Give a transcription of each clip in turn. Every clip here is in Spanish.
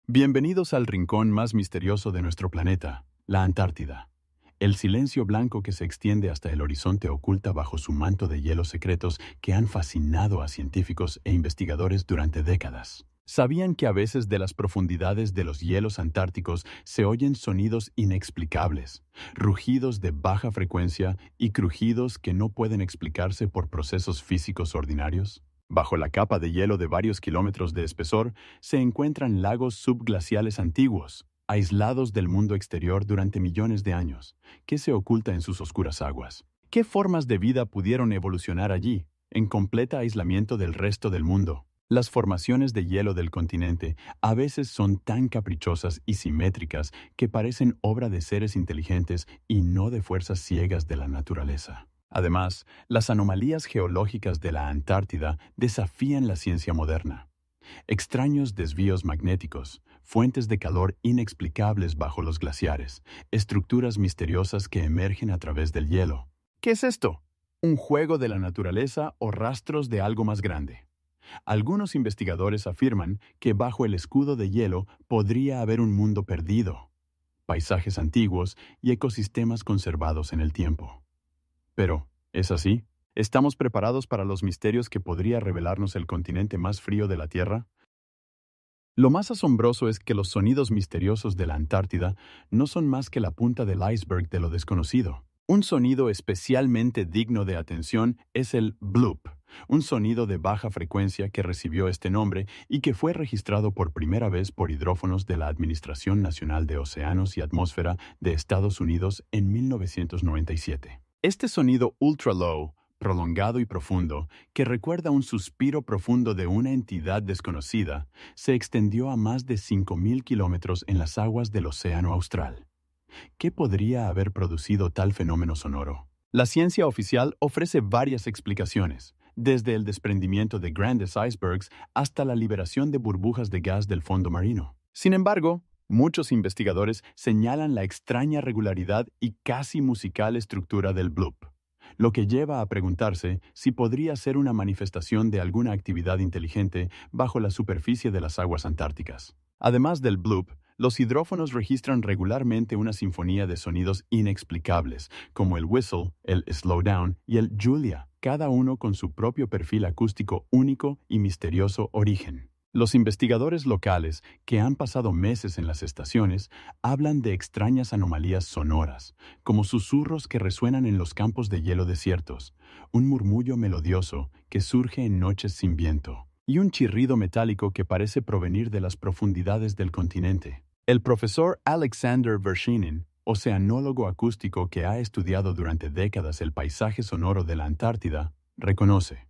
Bienvenidos al rincón más misterioso de nuestro planeta, la Antártida. El silencio blanco que se extiende hasta el horizonte oculta bajo su manto de hielos secretos que han fascinado a científicos e investigadores durante décadas. ¿Sabían que a veces de las profundidades de los hielos antárticos se oyen sonidos inexplicables, rugidos de baja frecuencia y crujidos que no pueden explicarse por procesos físicos ordinarios? Bajo la capa de hielo de varios kilómetros de espesor se encuentran lagos subglaciales antiguos, aislados del mundo exterior durante millones de años. ¿Qué se oculta en sus oscuras aguas? ¿Qué formas de vida pudieron evolucionar allí, en completa aislamiento del resto del mundo? Las formaciones de hielo del continente a veces son tan caprichosas y simétricas que parecen obra de seres inteligentes y no de fuerzas ciegas de la naturaleza. Además, las anomalías geológicas de la Antártida desafían la ciencia moderna. Extraños desvíos magnéticos, fuentes de calor inexplicables bajo los glaciares, estructuras misteriosas que emergen a través del hielo. ¿Qué es esto? ¿Un juego de la naturaleza o rastros de algo más grande? Algunos investigadores afirman que bajo el escudo de hielo podría haber un mundo perdido, paisajes antiguos y ecosistemas conservados en el tiempo. Pero, ¿es así? ¿Estamos preparados para los misterios que podría revelarnos el continente más frío de la Tierra? Lo más asombroso es que los sonidos misteriosos de la Antártida no son más que la punta del iceberg de lo desconocido. Un sonido especialmente digno de atención es el bloop, un sonido de baja frecuencia que recibió este nombre y que fue registrado por primera vez por hidrófonos de la Administración Nacional de Océanos y Atmósfera de Estados Unidos en 1997. Este sonido ultra-low, prolongado y profundo, que recuerda un suspiro profundo de una entidad desconocida, se extendió a más de 5.000 kilómetros en las aguas del Océano Austral. ¿Qué podría haber producido tal fenómeno sonoro? La ciencia oficial ofrece varias explicaciones, desde el desprendimiento de grandes icebergs hasta la liberación de burbujas de gas del fondo marino. Sin embargo, muchos investigadores señalan la extraña regularidad y casi musical estructura del bloop, lo que lleva a preguntarse si podría ser una manifestación de alguna actividad inteligente bajo la superficie de las aguas antárticas. Además del bloop, los hidrófonos registran regularmente una sinfonía de sonidos inexplicables, como el whistle, el slowdown y el Julia, cada uno con su propio perfil acústico único y misterioso origen. Los investigadores locales, que han pasado meses en las estaciones, hablan de extrañas anomalías sonoras, como susurros que resuenan en los campos de hielo desiertos, un murmullo melodioso que surge en noches sin viento, y un chirrido metálico que parece provenir de las profundidades del continente. El profesor Alexander Vershinin, oceanólogo acústico que ha estudiado durante décadas el paisaje sonoro de la Antártida, reconoce: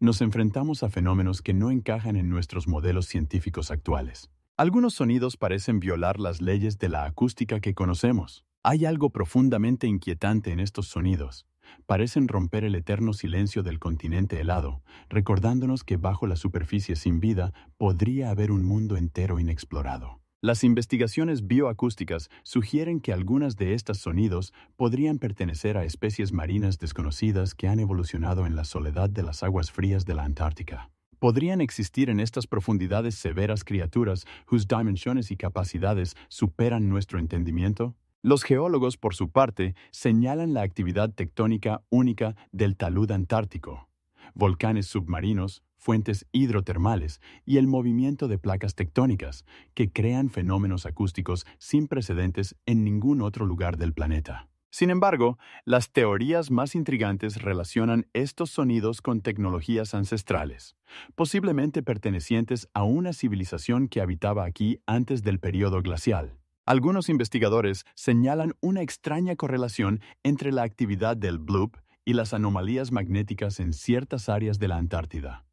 nos enfrentamos a fenómenos que no encajan en nuestros modelos científicos actuales. Algunos sonidos parecen violar las leyes de la acústica que conocemos. Hay algo profundamente inquietante en estos sonidos. Parecen romper el eterno silencio del continente helado, recordándonos que bajo la superficie sin vida podría haber un mundo entero inexplorado. Las investigaciones bioacústicas sugieren que algunas de estos sonidos podrían pertenecer a especies marinas desconocidas que han evolucionado en la soledad de las aguas frías de la Antártica. ¿Podrían existir en estas profundidades severas criaturas cuyas dimensiones y capacidades superan nuestro entendimiento? Los geólogos, por su parte, señalan la actividad tectónica única del talud antártico, volcanes submarinos, fuentes hidrotermales y el movimiento de placas tectónicas que crean fenómenos acústicos sin precedentes en ningún otro lugar del planeta. Sin embargo, las teorías más intrigantes relacionan estos sonidos con tecnologías ancestrales, posiblemente pertenecientes a una civilización que habitaba aquí antes del período glacial. Algunos investigadores señalan una extraña correlación entre la actividad del bloop y las anomalías magnéticas en ciertas áreas de la Antártida.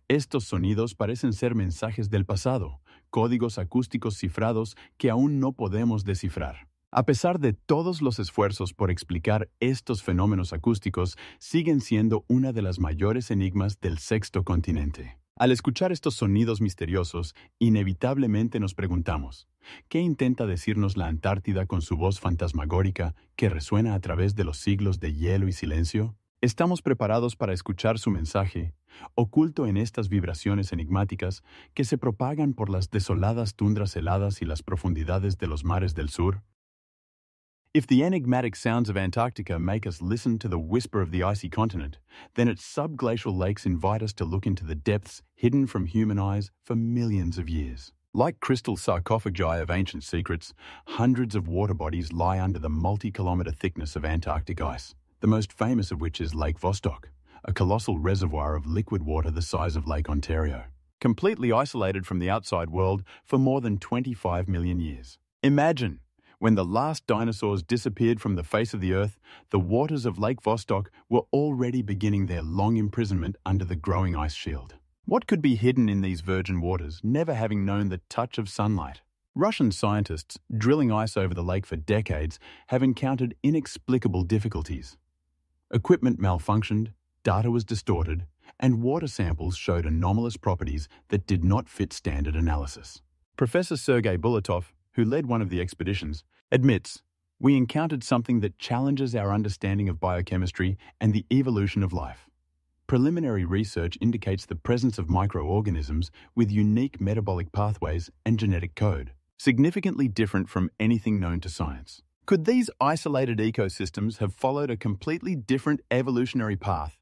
Estos sonidos parecen ser mensajes del pasado, códigos acústicos cifrados que aún no podemos descifrar. A pesar de todos los esfuerzos por explicar estos fenómenos acústicos, siguen siendo una de las mayores enigmas del sexto continente. Al escuchar estos sonidos misteriosos, inevitablemente nos preguntamos, ¿qué intenta decirnos la Antártida con su voz fantasmagórica que resuena a través de los siglos de hielo y silencio? ¿Estamos preparados para escuchar su mensaje, oculto en estas vibraciones enigmáticas que se propagan por las desoladas tundras heladas y las profundidades de los mares del sur? If the enigmatic sounds of Antarctica make us listen to the whisper of the icy continent, then its subglacial lakes invite us to look into the depths hidden from human eyes for millions of years. Like crystal sarcophagi of ancient secrets, hundreds of water bodies lie under the multi-kilometer thickness of Antarctic ice, the most famous of which is Lake Vostok, a colossal reservoir of liquid water the size of Lake Ontario, completely isolated from the outside world for more than 25 million years. Imagine, when the last dinosaurs disappeared from the face of the Earth, the waters of Lake Vostok were already beginning their long imprisonment under the growing ice shield. What could be hidden in these virgin waters, never having known the touch of sunlight? Russian scientists, drilling ice over the lake for decades, have encountered inexplicable difficulties. Equipment malfunctioned, data was distorted, and water samples showed anomalous properties that did not fit standard analysis. Professor Sergei Bulatov, who led one of the expeditions, admits, "We encountered something that challenges our understanding of biochemistry and the evolution of life. Preliminary research indicates the presence of microorganisms with unique metabolic pathways and genetic code, significantly different from anything known to science." Could these isolated ecosystems have followed a completely different evolutionary path,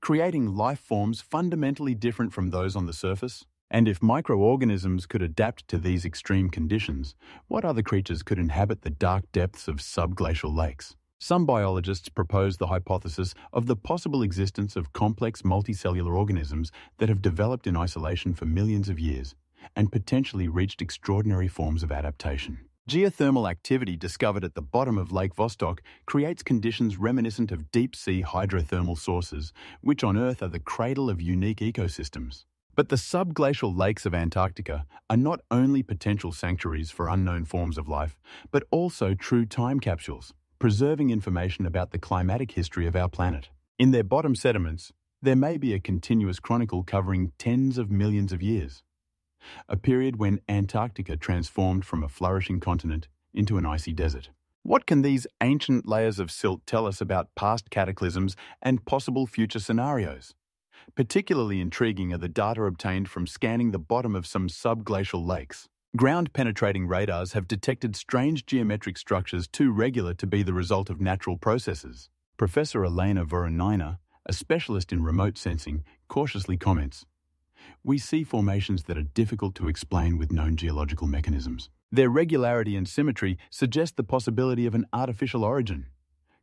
creating life forms fundamentally different from those on the surface? And if microorganisms could adapt to these extreme conditions, what other creatures could inhabit the dark depths of subglacial lakes? Some biologists propose the hypothesis of the possible existence of complex multicellular organisms that have developed in isolation for millions of years and potentially reached extraordinary forms of adaptation. Geothermal activity discovered at the bottom of Lake Vostok creates conditions reminiscent of deep-sea hydrothermal sources, which on Earth are the cradle of unique ecosystems. But the subglacial lakes of Antarctica are not only potential sanctuaries for unknown forms of life, but also true time capsules, preserving information about the climatic history of our planet. In their bottom sediments, there may be a continuous chronicle covering tens of millions of years, a period when Antarctica transformed from a flourishing continent into an icy desert. What can these ancient layers of silt tell us about past cataclysms and possible future scenarios? Particularly intriguing are the data obtained from scanning the bottom of some subglacial lakes. Ground-penetrating radars have detected strange geometric structures too regular to be the result of natural processes. Professor Elena Voronina, a specialist in remote sensing, cautiously comments, "We see formations that are difficult to explain with known geological mechanisms. Their regularity and symmetry suggest the possibility of an artificial origin.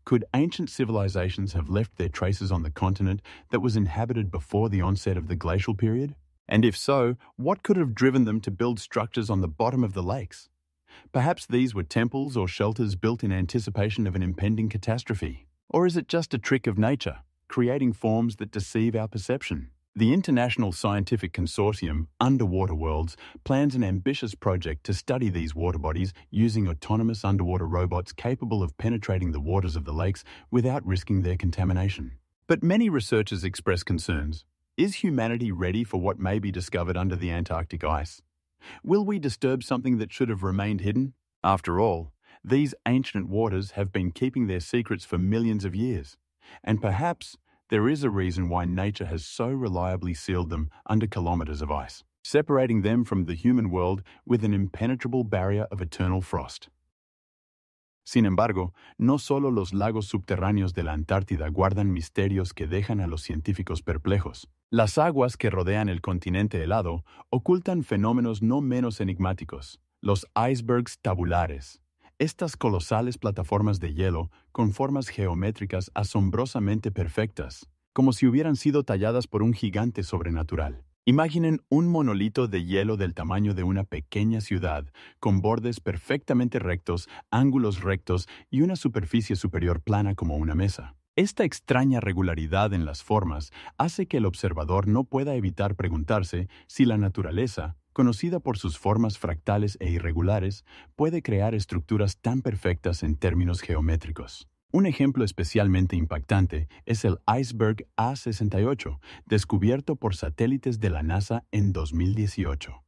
Could ancient civilizations have left their traces on the continent that was inhabited before the onset of the glacial period? And if so, what could have driven them to build structures on the bottom of the lakes? Perhaps these were temples or shelters built in anticipation of an impending catastrophe. Or is it just a trick of nature, creating forms that deceive our perception?" The International Scientific Consortium, Underwater Worlds, plans an ambitious project to study these water bodies using autonomous underwater robots capable of penetrating the waters of the lakes without risking their contamination. But many researchers express concerns. Is humanity ready for what may be discovered under the Antarctic ice? Will we disturb something that should have remained hidden? After all, these ancient waters have been keeping their secrets for millions of years, and perhaps there is a reason why nature has so reliably sealed them under kilometers of ice, separating them from the human world with an impenetrable barrier of eternal frost. Sin embargo, no solo los lagos subterráneos de la Antártida guardan misterios que dejan a los científicos perplejos. Las aguas que rodean el continente helado ocultan fenómenos no menos enigmáticos, los icebergs tabulares. Estas colosales plataformas de hielo con formas geométricas asombrosamente perfectas, como si hubieran sido talladas por un gigante sobrenatural. Imaginen un monolito de hielo del tamaño de una pequeña ciudad, con bordes perfectamente rectos, ángulos rectos y una superficie superior plana como una mesa. Esta extraña regularidad en las formas hace que el observador no pueda evitar preguntarse si la naturaleza, conocida por sus formas fractales e irregulares, puede crear estructuras tan perfectas en términos geométricos. Un ejemplo especialmente impactante es el iceberg A68, descubierto por satélites de la NASA en 2018.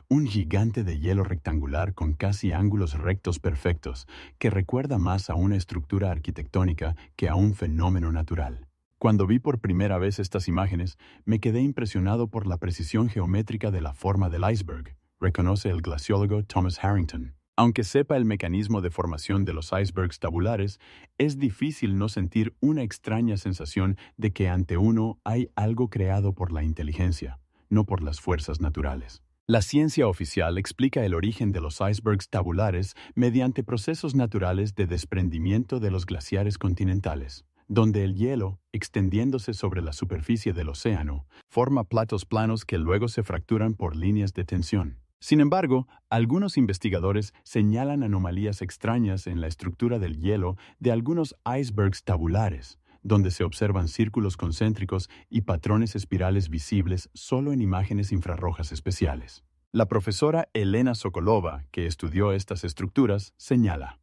Un gigante de hielo rectangular con casi ángulos rectos perfectos que recuerda más a una estructura arquitectónica que a un fenómeno natural. Cuando vi por primera vez estas imágenes, me quedé impresionado por la precisión geométrica de la forma del iceberg, reconoce el glaciólogo Thomas Harrington. Aunque sepa el mecanismo de formación de los icebergs tabulares, es difícil no sentir una extraña sensación de que ante uno hay algo creado por la inteligencia, no por las fuerzas naturales. La ciencia oficial explica el origen de los icebergs tabulares mediante procesos naturales de desprendimiento de los glaciares continentales, donde el hielo, extendiéndose sobre la superficie del océano, forma platos planos que luego se fracturan por líneas de tensión. Sin embargo, algunos investigadores señalan anomalías extrañas en la estructura del hielo de algunos icebergs tabulares, donde se observan círculos concéntricos y patrones espirales visibles solo en imágenes infrarrojas especiales. La profesora Elena Sokolova, que estudió estas estructuras, señala: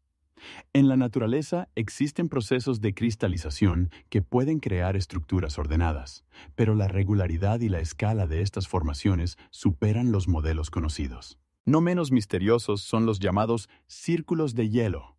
en la naturaleza existen procesos de cristalización que pueden crear estructuras ordenadas, pero la regularidad y la escala de estas formaciones superan los modelos conocidos. No menos misteriosos son los llamados círculos de hielo,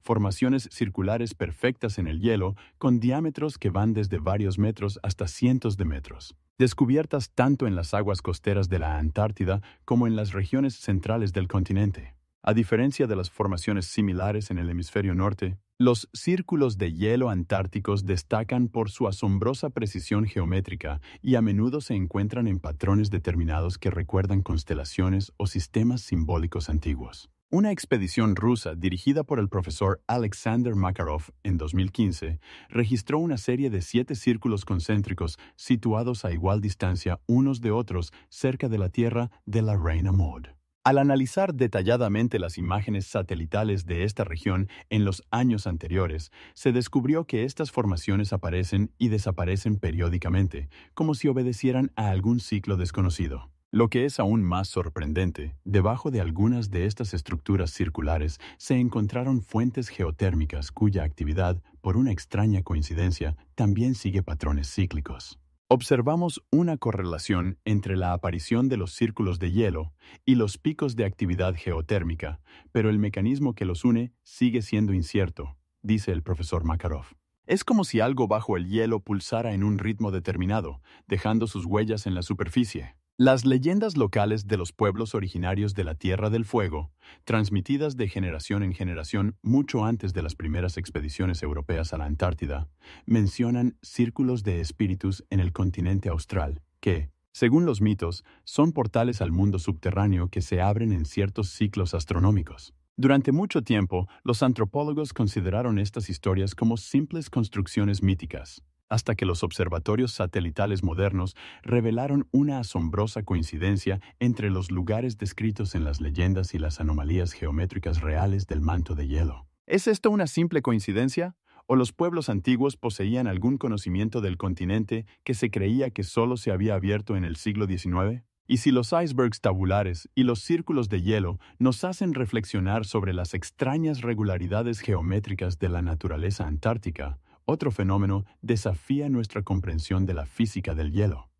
formaciones circulares perfectas en el hielo con diámetros que van desde varios metros hasta cientos de metros, descubiertas tanto en las aguas costeras de la Antártida como en las regiones centrales del continente. A diferencia de las formaciones similares en el hemisferio norte, los círculos de hielo antárticos destacan por su asombrosa precisión geométrica y a menudo se encuentran en patrones determinados que recuerdan constelaciones o sistemas simbólicos antiguos. Una expedición rusa dirigida por el profesor Alexander Makarov en 2015 registró una serie de 7 círculos concéntricos situados a igual distancia unos de otros cerca de la Tierra de la Reina Maud. Al analizar detalladamente las imágenes satelitales de esta región en los años anteriores, se descubrió que estas formaciones aparecen y desaparecen periódicamente, como si obedecieran a algún ciclo desconocido. Lo que es aún más sorprendente, debajo de algunas de estas estructuras circulares se encontraron fuentes geotérmicas cuya actividad, por una extraña coincidencia, también sigue patrones cíclicos. Observamos una correlación entre la aparición de los círculos de hielo y los picos de actividad geotérmica, pero el mecanismo que los une sigue siendo incierto, dice el profesor Makarov. Es como si algo bajo el hielo pulsara en un ritmo determinado, dejando sus huellas en la superficie. Las leyendas locales de los pueblos originarios de la Tierra del Fuego, transmitidas de generación en generación mucho antes de las primeras expediciones europeas a la Antártida, mencionan círculos de espíritus en el continente austral que, según los mitos, son portales al mundo subterráneo que se abren en ciertos ciclos astronómicos. Durante mucho tiempo, los antropólogos consideraron estas historias como simples construcciones míticas, hasta que los observatorios satelitales modernos revelaron una asombrosa coincidencia entre los lugares descritos en las leyendas y las anomalías geométricas reales del manto de hielo. ¿Es esto una simple coincidencia? ¿O los pueblos antiguos poseían algún conocimiento del continente que se creía que solo se había abierto en el siglo XIX? Y si los icebergs tabulares y los círculos de hielo nos hacen reflexionar sobre las extrañas regularidades geométricas de la naturaleza antártica, otro fenómeno desafía nuestra comprensión de la física del hielo.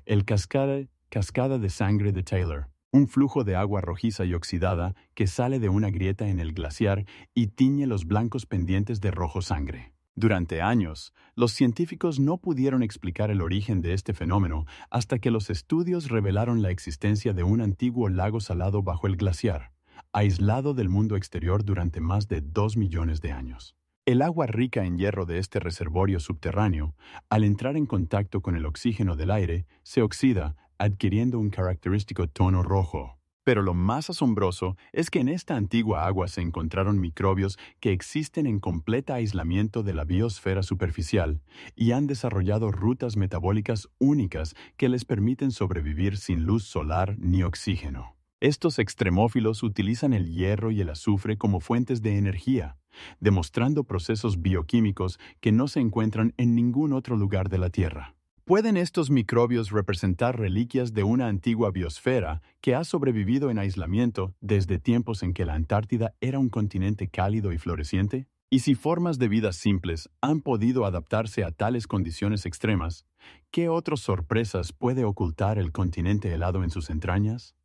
El cascada de sangre de Taylor, un flujo de agua rojiza y oxidada que sale de una grieta en el glaciar y tiñe los blancos pendientes de rojo sangre. Durante años, los científicos no pudieron explicar el origen de este fenómeno hasta que los estudios revelaron la existencia de un antiguo lago salado bajo el glaciar, aislado del mundo exterior durante más de 2 millones de años. El agua rica en hierro de este reservorio subterráneo, al entrar en contacto con el oxígeno del aire, se oxida, adquiriendo un característico tono rojo. Pero lo más asombroso es que en esta antigua agua se encontraron microbios que existen en completa aislamiento de la biosfera superficial y han desarrollado rutas metabólicas únicas que les permiten sobrevivir sin luz solar ni oxígeno. Estos extremófilos utilizan el hierro y el azufre como fuentes de energía, demostrando procesos bioquímicos que no se encuentran en ningún otro lugar de la Tierra. ¿Pueden estos microbios representar reliquias de una antigua biosfera que ha sobrevivido en aislamiento desde tiempos en que la Antártida era un continente cálido y floreciente? Y si formas de vida simples han podido adaptarse a tales condiciones extremas, ¿qué otras sorpresas puede ocultar el continente helado en sus entrañas?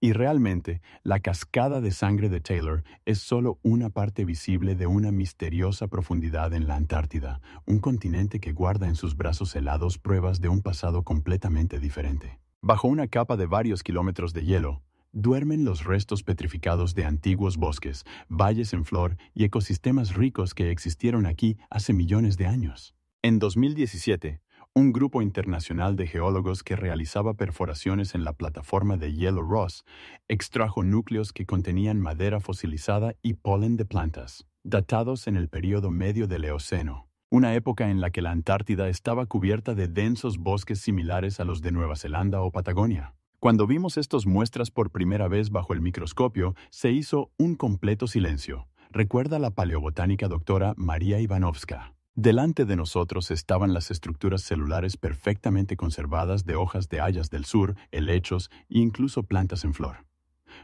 Y realmente, la cascada de sangre de Taylor es solo una parte visible de una misteriosa profundidad en la Antártida, un continente que guarda en sus brazos helados pruebas de un pasado completamente diferente. Bajo una capa de varios kilómetros de hielo, duermen los restos petrificados de antiguos bosques, valles en flor y ecosistemas ricos que existieron aquí hace millones de años. En 2017, un grupo internacional de geólogos que realizaba perforaciones en la plataforma de hielo Ross extrajo núcleos que contenían madera fosilizada y polen de plantas, datados en el período medio del Eoceno, una época en la que la Antártida estaba cubierta de densos bosques similares a los de Nueva Zelanda o Patagonia. Cuando vimos estas muestras por primera vez bajo el microscopio, se hizo un completo silencio. Recuerda la paleobotánica doctora María Ivanovska. Delante de nosotros estaban las estructuras celulares perfectamente conservadas de hojas de hayas del sur, helechos e incluso plantas en flor.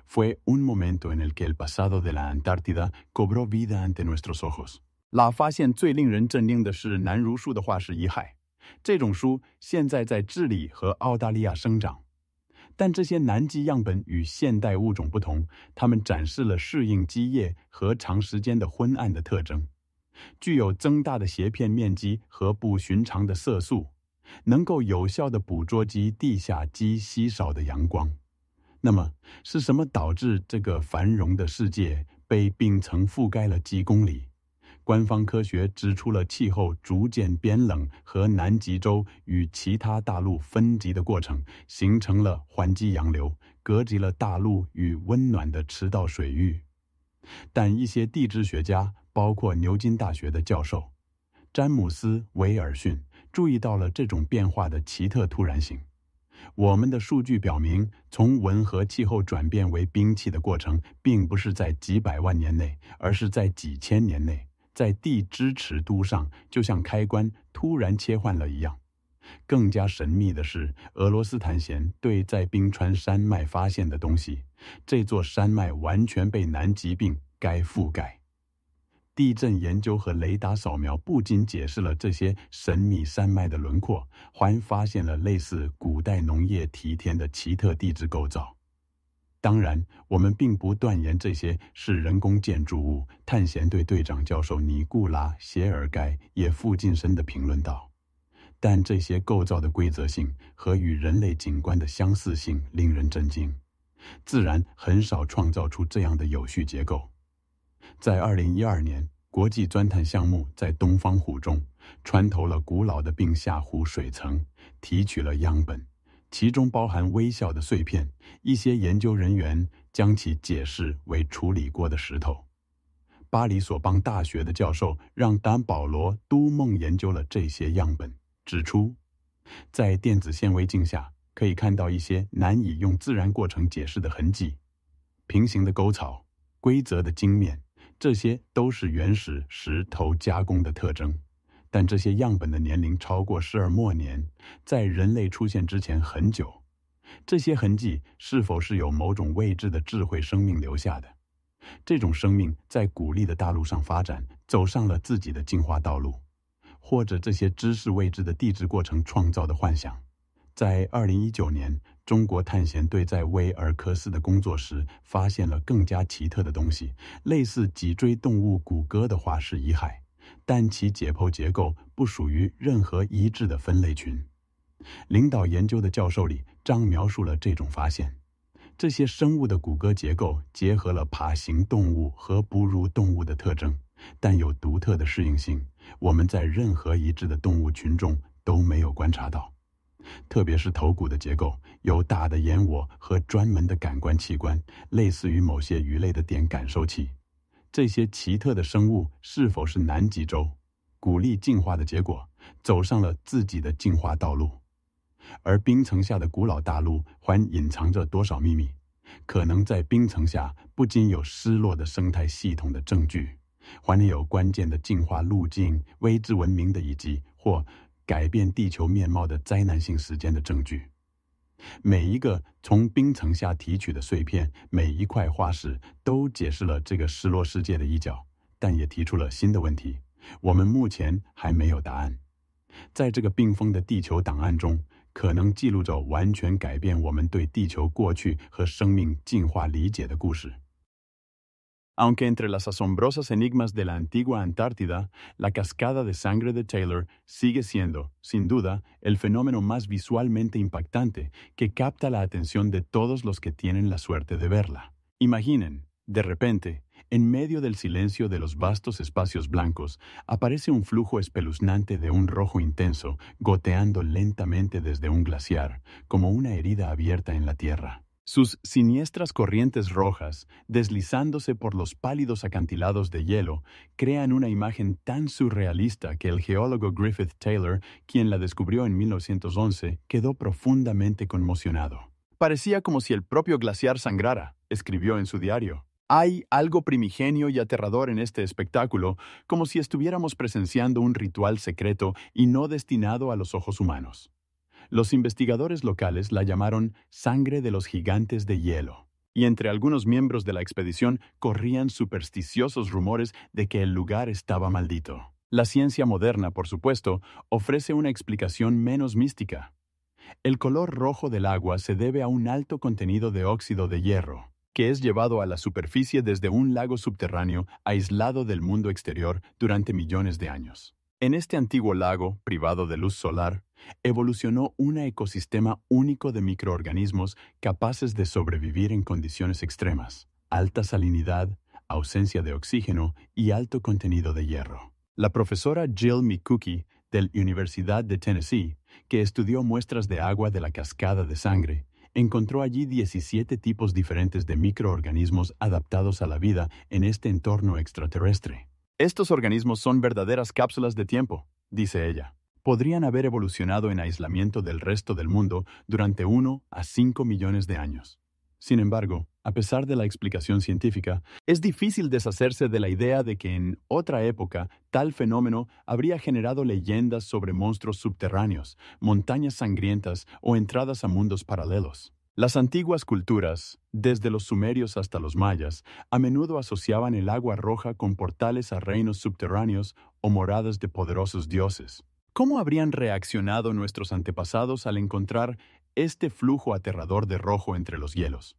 Fue un momento en el que el pasado de la Antártida cobró vida ante nuestros ojos. 发现最令人震惊的是南如树的化石遗骸。这种树现在在智利和澳大利亚生长。但这些南极样本与现代物种不同，它们展示了适应基业和长时间的昏暗的特征。具有增大的斜片面积和不寻常的色素，能够有效地捕捉及地下极稀少的阳光。那么，是什么导致这个繁荣的世界被冰层覆盖了几公里？官方科学指出了气候逐渐变冷和南极洲与其他大陆分极的过程，形成了环极洋流，隔绝了大陆与温暖的赤道水域。但一些地质学家，包括牛津大学的教授詹姆斯·维尔逊，注意到了这种变化的奇特突然性。我们的数据表明，从温和气候转变为冰气的过程，并不是在几百万年内，而是在几千年内，在地支尺度上，就像开关突然切换了一样。更加神秘的是，俄罗斯探险队在冰川山脉发现的东西，这座山脉完全被南极冰盖覆盖。地震研究和雷达扫描不仅解释了这些神秘山脉的轮廓，还发现了类似古代农业梯田的奇特地质构造。当然，我们并不断言这些是人工建筑物。探险队队长教授尼古拉·谢尔盖也附近身地评论道。但这些构造的规则性和与人类景观的相似性令人震惊。自然很少创造出这样的有序结构。在2012年，国际钻探项目在东方湖中穿透了古老的冰下湖水层，提取了样本，其中包含微小的碎片。一些研究人员将其解释为处理过的石头。巴黎索邦大学的教授让丹·保罗·都梦研究了这些样本，指出，在电子显微镜下可以看到一些难以用自然过程解释的痕迹，平行的沟槽，规则的晶面，这些都是原始石头加工的特征。但这些样本的年龄超过12末年，在人类出现之前很久。这些痕迹是否是有某种未知的智慧生命留下的？这种生命在古力的大陆上发展，走上了自己的进化道路，或者这些知识未知的地质过程创造的幻想。在2019年，中国探险队在威尔科斯的工作时发现了更加奇特的东西，类似脊椎动物骨骼的化石遗骸，但其解剖结构不属于任何一致的分类群。领导研究的教授里张描述了这种发现。这些生物的骨骼结构结合了爬行动物和哺乳动物的特征，但有独特的适应性，我们在任何一致的动物群中都没有观察到。特别是头骨的结构，有大的眼窝和专门的感官器官，类似于某些鱼类的点感受器。这些奇特的生物是否是南极洲古力进化的结果，走上了自己的进化道路？而冰层下的古老大陆还隐藏着多少秘密？可能在冰层下不仅有失落的生态系统的证据，还有关键的进化路径、未知文明的遗迹或改变地球面貌的灾难性时间的证据。每一个从冰层下提取的碎片，每一块化石都解释了这个失落世界的一角，但也提出了新的问题，我们目前还没有答案。在这个冰封的地球档案中，可能记录着完全改变我们对地球过去和生命进化理解的故事。Aunque entre las asombrosas enigmas de la antigua Antártida, la cascada de sangre de Taylor sigue siendo, sin duda, el fenómeno más visualmente impactante que capta la atención de todos los que tienen la suerte de verla. Imaginen, de repente, en medio del silencio de los vastos espacios blancos, aparece un flujo espeluznante de un rojo intenso, goteando lentamente desde un glaciar, como una herida abierta en la tierra. Sus siniestras corrientes rojas, deslizándose por los pálidos acantilados de hielo, crean una imagen tan surrealista que el geólogo Griffith Taylor, quien la descubrió en 1911, quedó profundamente conmocionado. Parecía como si el propio glaciar sangrara, escribió en su diario. Hay algo primigenio y aterrador en este espectáculo, como si estuviéramos presenciando un ritual secreto y no destinado a los ojos humanos. Los investigadores locales la llamaron sangre de los gigantes de hielo, y entre algunos miembros de la expedición corrían supersticiosos rumores de que el lugar estaba maldito. La ciencia moderna, por supuesto, ofrece una explicación menos mística. El color rojo del agua se debe a un alto contenido de óxido de hierro, que es llevado a la superficie desde un lago subterráneo aislado del mundo exterior durante millones de años. En este antiguo lago, privado de luz solar, evolucionó un ecosistema único de microorganismos capaces de sobrevivir en condiciones extremas, alta salinidad, ausencia de oxígeno y alto contenido de hierro. La profesora Jill McCookie, de la Universidad de Tennessee, que estudió muestras de agua de la cascada de sangre, encontró allí 17 tipos diferentes de microorganismos adaptados a la vida en este entorno extraterrestre. Estos organismos son verdaderas cápsulas de tiempo, dice ella. Podrían haber evolucionado en aislamiento del resto del mundo durante 1 a 5 millones de años. Sin embargo, a pesar de la explicación científica, es difícil deshacerse de la idea de que en otra época tal fenómeno habría generado leyendas sobre monstruos subterráneos, montañas sangrientas o entradas a mundos paralelos. Las antiguas culturas, desde los sumerios hasta los mayas, a menudo asociaban el agua roja con portales a reinos subterráneos o moradas de poderosos dioses. ¿Cómo habrían reaccionado nuestros antepasados al encontrar este flujo aterrador de rojo entre los hielos?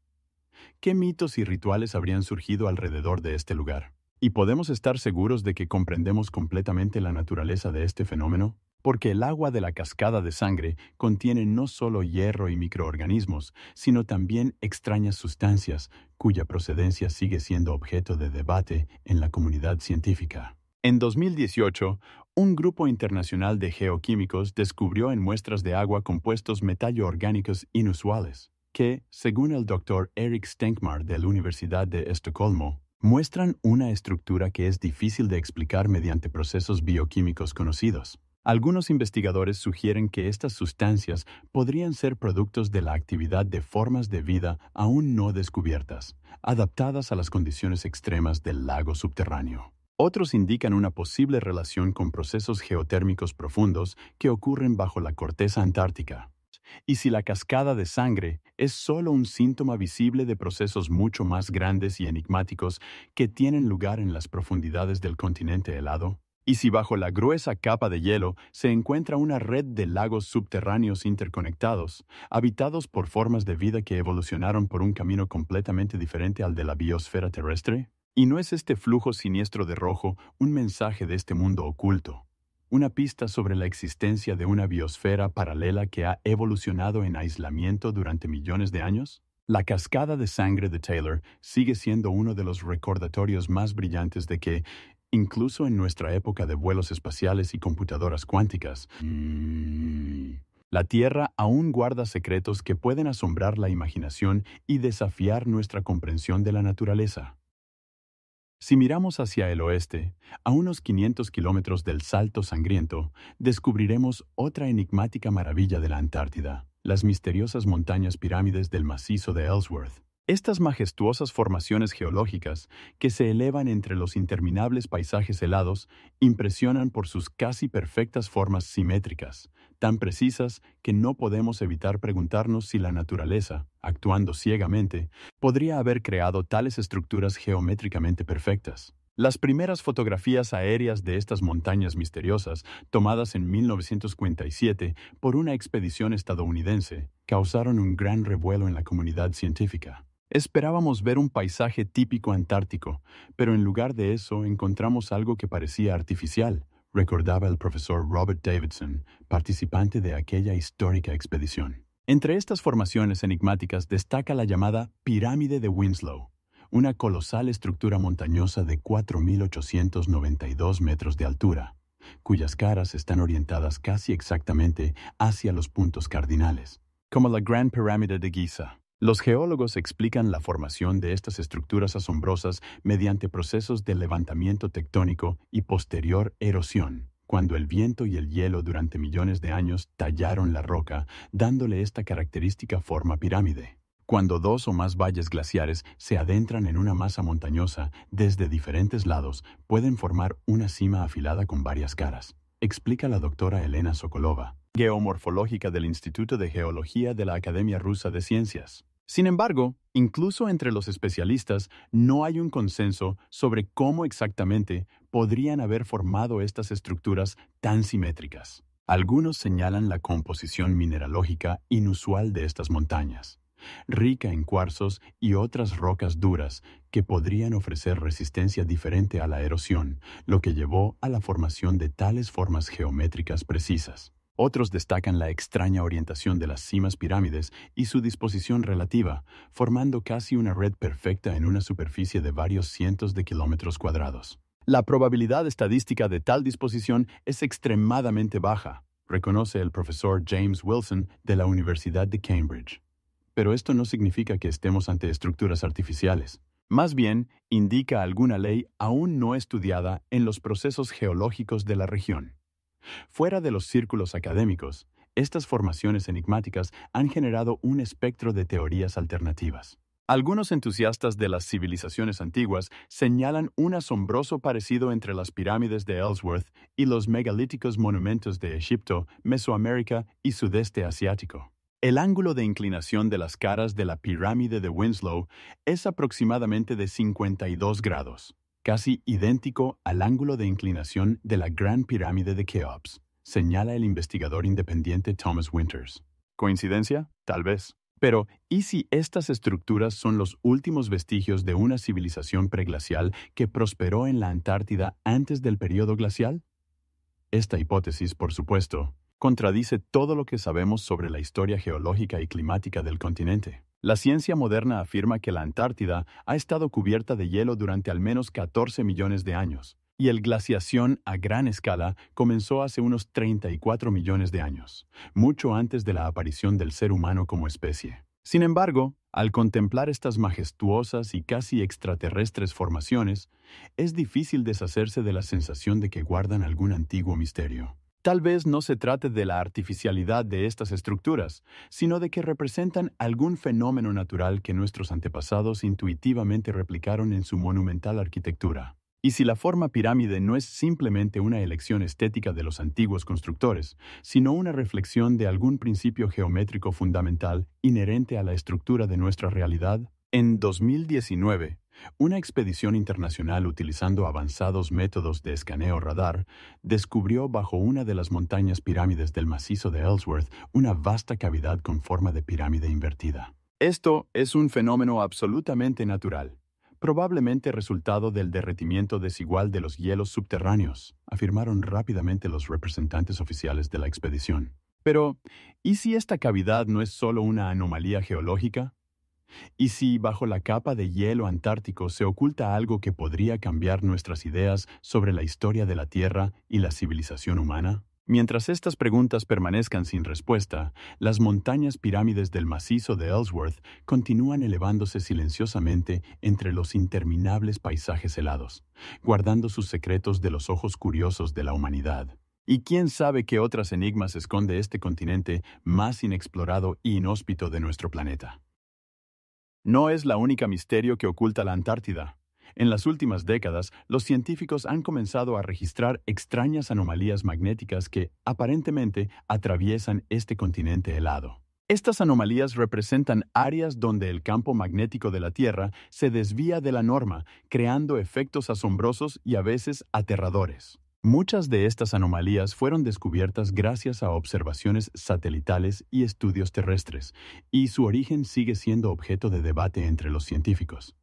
¿Qué mitos y rituales habrían surgido alrededor de este lugar? ¿Y podemos estar seguros de que comprendemos completamente la naturaleza de este fenómeno? Porque el agua de la cascada de sangre contiene no solo hierro y microorganismos, sino también extrañas sustancias, cuya procedencia sigue siendo objeto de debate en la comunidad científica. En 2018, un grupo internacional de geoquímicos descubrió en muestras de agua compuestos metalloorgánicos inusuales, que, según el Dr. Erik Stenkmar de la Universidad de Estocolmo, muestran una estructura que es difícil de explicar mediante procesos bioquímicos conocidos. Algunos investigadores sugieren que estas sustancias podrían ser productos de la actividad de formas de vida aún no descubiertas, adaptadas a las condiciones extremas del lago subterráneo. Otros indican una posible relación con procesos geotérmicos profundos que ocurren bajo la corteza antártica. Y si la cascada de sangre es solo un síntoma visible de procesos mucho más grandes y enigmáticos que tienen lugar en las profundidades del continente helado, y si bajo la gruesa capa de hielo se encuentra una red de lagos subterráneos interconectados, habitados por formas de vida que evolucionaron por un camino completamente diferente al de la biosfera terrestre, ¿y no es este flujo siniestro de rojo un mensaje de este mundo oculto? Una pista sobre la existencia de una biosfera paralela que ha evolucionado en aislamiento durante millones de años? La cascada de sangre de Taylor sigue siendo uno de los recordatorios más brillantes de que, incluso en nuestra época de vuelos espaciales y computadoras cuánticas, la Tierra aún guarda secretos que pueden asombrar la imaginación y desafiar nuestra comprensión de la naturaleza. Si miramos hacia el oeste, a unos 500 kilómetros del Salto Sangriento, descubriremos otra enigmática maravilla de la Antártida, las misteriosas montañas pirámides del macizo de Ellsworth. Estas majestuosas formaciones geológicas, que se elevan entre los interminables paisajes helados, impresionan por sus casi perfectas formas simétricas, tan precisas que no podemos evitar preguntarnos si la naturaleza, actuando ciegamente, podría haber creado tales estructuras geométricamente perfectas. Las primeras fotografías aéreas de estas montañas misteriosas, tomadas en 1957 por una expedición estadounidense, causaron un gran revuelo en la comunidad científica. Esperábamos ver un paisaje típico antártico, pero en lugar de eso encontramos algo que parecía artificial, recordaba el profesor Robert Davidson, participante de aquella histórica expedición. Entre estas formaciones enigmáticas destaca la llamada Pirámide de Winslow, una colosal estructura montañosa de 4.892 metros de altura, cuyas caras están orientadas casi exactamente hacia los puntos cardinales, como la Gran Pirámide de Giza. Los geólogos explican la formación de estas estructuras asombrosas mediante procesos de levantamiento tectónico y posterior erosión, cuando el viento y el hielo durante millones de años tallaron la roca, dándole esta característica forma pirámide. Cuando dos o más valles glaciares se adentran en una masa montañosa desde diferentes lados, pueden formar una cima afilada con varias caras, explica la doctora Elena Sokolova, geomorfológica del Instituto de Geología de la Academia Rusa de Ciencias. Sin embargo, incluso entre los especialistas no hay un consenso sobre cómo exactamente podrían haber formado estas estructuras tan simétricas. Algunos señalan la composición mineralógica inusual de estas montañas, rica en cuarzos y otras rocas duras que podrían ofrecer resistencia diferente a la erosión, lo que llevó a la formación de tales formas geométricas precisas. Otros destacan la extraña orientación de las cimas pirámides y su disposición relativa, formando casi una red perfecta en una superficie de varios cientos de kilómetros cuadrados. La probabilidad estadística de tal disposición es extremadamente baja, reconoce el profesor James Wilson de la Universidad de Cambridge. Pero esto no significa que estemos ante estructuras artificiales. Más bien, indica alguna ley aún no estudiada en los procesos geológicos de la región. Fuera de los círculos académicos, estas formaciones enigmáticas han generado un espectro de teorías alternativas. Algunos entusiastas de las civilizaciones antiguas señalan un asombroso parecido entre las pirámides de Ellsworth y los megalíticos monumentos de Egipto, Mesoamérica y sudeste asiático. El ángulo de inclinación de las caras de la pirámide de Winslow es aproximadamente de 52 grados, casi idéntico al ángulo de inclinación de la Gran Pirámide de Keops, señala el investigador independiente Thomas Winters. ¿Coincidencia? Tal vez. Pero, ¿y si estas estructuras son los últimos vestigios de una civilización preglacial que prosperó en la Antártida antes del período glacial? Esta hipótesis, por supuesto, contradice todo lo que sabemos sobre la historia geológica y climática del continente. La ciencia moderna afirma que la Antártida ha estado cubierta de hielo durante al menos 14 millones de años, y el glaciación a gran escala comenzó hace unos 34 millones de años, mucho antes de la aparición del ser humano como especie. Sin embargo, al contemplar estas majestuosas y casi extraterrestres formaciones, es difícil deshacerse de la sensación de que guardan algún antiguo misterio. Tal vez no se trate de la artificialidad de estas estructuras, sino de que representan algún fenómeno natural que nuestros antepasados intuitivamente replicaron en su monumental arquitectura. Y si la forma pirámide no es simplemente una elección estética de los antiguos constructores, sino una reflexión de algún principio geométrico fundamental inherente a la estructura de nuestra realidad, en 2019, una expedición internacional utilizando avanzados métodos de escaneo radar descubrió bajo una de las montañas pirámides del macizo de Ellsworth una vasta cavidad con forma de pirámide invertida. Esto es un fenómeno absolutamente natural, probablemente resultado del derretimiento desigual de los hielos subterráneos, afirmaron rápidamente los representantes oficiales de la expedición. Pero, ¿y si esta cavidad no es solo una anomalía geológica? ¿Y si bajo la capa de hielo antártico se oculta algo que podría cambiar nuestras ideas sobre la historia de la Tierra y la civilización humana? Mientras estas preguntas permanezcan sin respuesta, las montañas pirámides del macizo de Ellsworth continúan elevándose silenciosamente entre los interminables paisajes helados, guardando sus secretos de los ojos curiosos de la humanidad. Y quién sabe qué otras enigmas esconde este continente más inexplorado e inhóspito de nuestro planeta. No es la única misterio que oculta la Antártida. En las últimas décadas, los científicos han comenzado a registrar extrañas anomalías magnéticas que, aparentemente, atraviesan este continente helado. Estas anomalías representan áreas donde el campo magnético de la Tierra se desvía de la norma, creando efectos asombrosos y a veces aterradores. Muchas de estas anomalías fueron descubiertas gracias a observaciones satelitales y estudios terrestres, y su origen sigue siendo objeto de debate entre los científicos.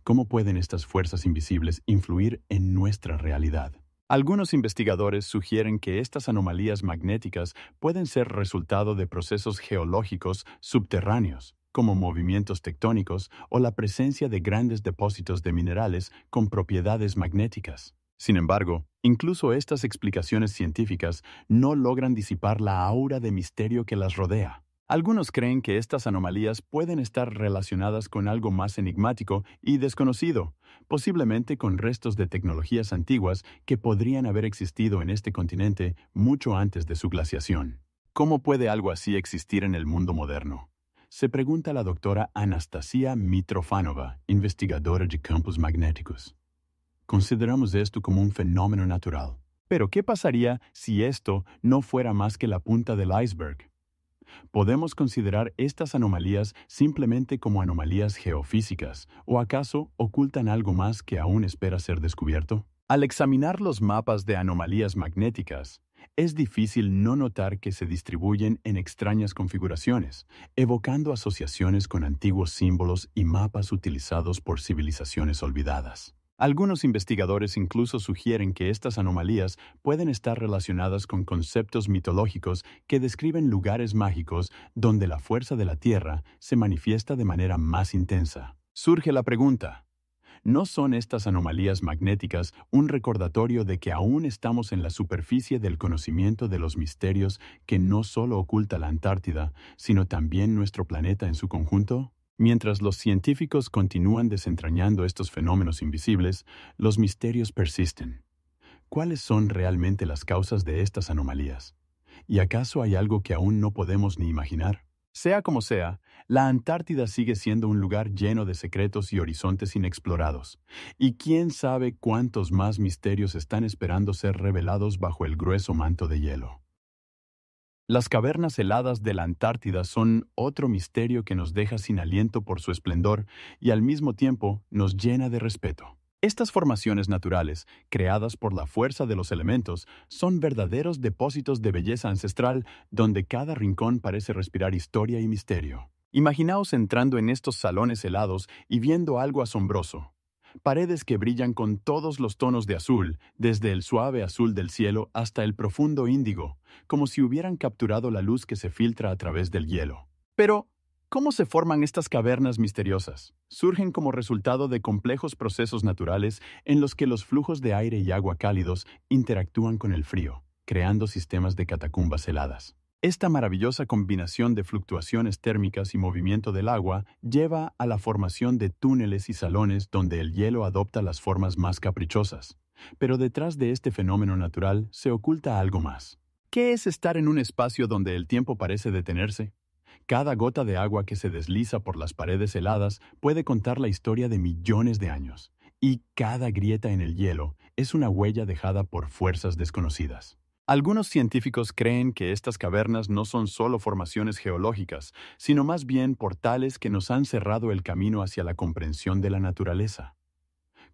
¿Cómo pueden estas fuerzas invisibles influir en nuestra realidad? Algunos investigadores sugieren que estas anomalías magnéticas pueden ser resultado de procesos geológicos subterráneos, como movimientos tectónicos o la presencia de grandes depósitos de minerales con propiedades magnéticas. Sin embargo, incluso estas explicaciones científicas no logran disipar la aura de misterio que las rodea. Algunos creen que estas anomalías pueden estar relacionadas con algo más enigmático y desconocido, posiblemente con restos de tecnologías antiguas que podrían haber existido en este continente mucho antes de su glaciación. ¿Cómo puede algo así existir en el mundo moderno? Se pregunta la doctora Anastasia Mitrofanova, investigadora de campos magnéticos. Consideramos esto como un fenómeno natural. Pero, ¿qué pasaría si esto no fuera más que la punta del iceberg? ¿Podemos considerar estas anomalías simplemente como anomalías geofísicas, o acaso ocultan algo más que aún espera ser descubierto? Al examinar los mapas de anomalías magnéticas, es difícil no notar que se distribuyen en extrañas configuraciones, evocando asociaciones con antiguos símbolos y mapas utilizados por civilizaciones olvidadas. Algunos investigadores incluso sugieren que estas anomalías pueden estar relacionadas con conceptos mitológicos que describen lugares mágicos donde la fuerza de la Tierra se manifiesta de manera más intensa. Surge la pregunta: ¿no son estas anomalías magnéticas un recordatorio de que aún estamos en la superficie del conocimiento de los misterios que no solo oculta la Antártida, sino también nuestro planeta en su conjunto? Mientras los científicos continúan desentrañando estos fenómenos invisibles, los misterios persisten. ¿Cuáles son realmente las causas de estas anomalías? ¿Y acaso hay algo que aún no podemos ni imaginar? Sea como sea, la Antártida sigue siendo un lugar lleno de secretos y horizontes inexplorados. Y quién sabe cuántos más misterios están esperando ser revelados bajo el grueso manto de hielo. Las cavernas heladas de la Antártida son otro misterio que nos deja sin aliento por su esplendor y al mismo tiempo nos llena de respeto. Estas formaciones naturales, creadas por la fuerza de los elementos, son verdaderos depósitos de belleza ancestral donde cada rincón parece respirar historia y misterio. Imaginaos entrando en estos salones helados y viendo algo asombroso. Paredes que brillan con todos los tonos de azul, desde el suave azul del cielo hasta el profundo índigo, como si hubieran capturado la luz que se filtra a través del hielo. Pero, ¿cómo se forman estas cavernas misteriosas? Surgen como resultado de complejos procesos naturales en los que los flujos de aire y agua cálidos interactúan con el frío, creando sistemas de catacumbas heladas. Esta maravillosa combinación de fluctuaciones térmicas y movimiento del agua lleva a la formación de túneles y salones donde el hielo adopta las formas más caprichosas. Pero detrás de este fenómeno natural se oculta algo más. ¿Qué es estar en un espacio donde el tiempo parece detenerse? Cada gota de agua que se desliza por las paredes heladas puede contar la historia de millones de años, y cada grieta en el hielo es una huella dejada por fuerzas desconocidas. Algunos científicos creen que estas cavernas no son solo formaciones geológicas, sino más bien portales que nos han cerrado el camino hacia la comprensión de la naturaleza.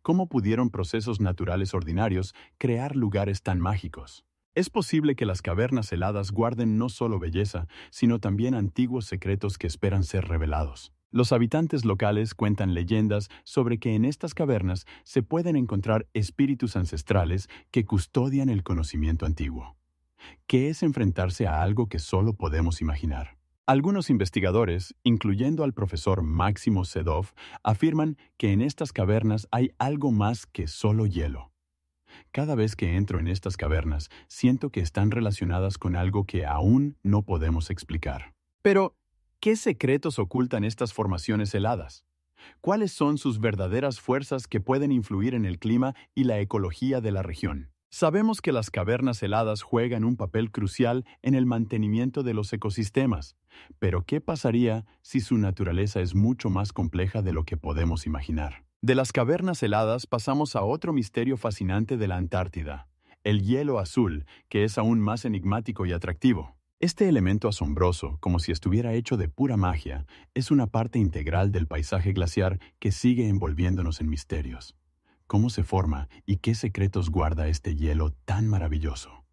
¿Cómo pudieron procesos naturales ordinarios crear lugares tan mágicos? Es posible que las cavernas heladas guarden no solo belleza, sino también antiguos secretos que esperan ser revelados. Los habitantes locales cuentan leyendas sobre que en estas cavernas se pueden encontrar espíritus ancestrales que custodian el conocimiento antiguo. ¿Qué es enfrentarse a algo que solo podemos imaginar? Algunos investigadores, incluyendo al profesor Máximo Sedov, afirman que en estas cavernas hay algo más que solo hielo. Cada vez que entro en estas cavernas, siento que están relacionadas con algo que aún no podemos explicar. Pero, ¿qué secretos ocultan estas formaciones heladas? ¿Cuáles son sus verdaderas fuerzas que pueden influir en el clima y la ecología de la región? Sabemos que las cavernas heladas juegan un papel crucial en el mantenimiento de los ecosistemas, pero ¿qué pasaría si su naturaleza es mucho más compleja de lo que podemos imaginar? De las cavernas heladas pasamos a otro misterio fascinante de la Antártida, el hielo azul, que es aún más enigmático y atractivo. Este elemento asombroso, como si estuviera hecho de pura magia, es una parte integral del paisaje glaciar que sigue envolviéndonos en misterios. ¿Cómo se forma y qué secretos guarda este hielo tan maravilloso?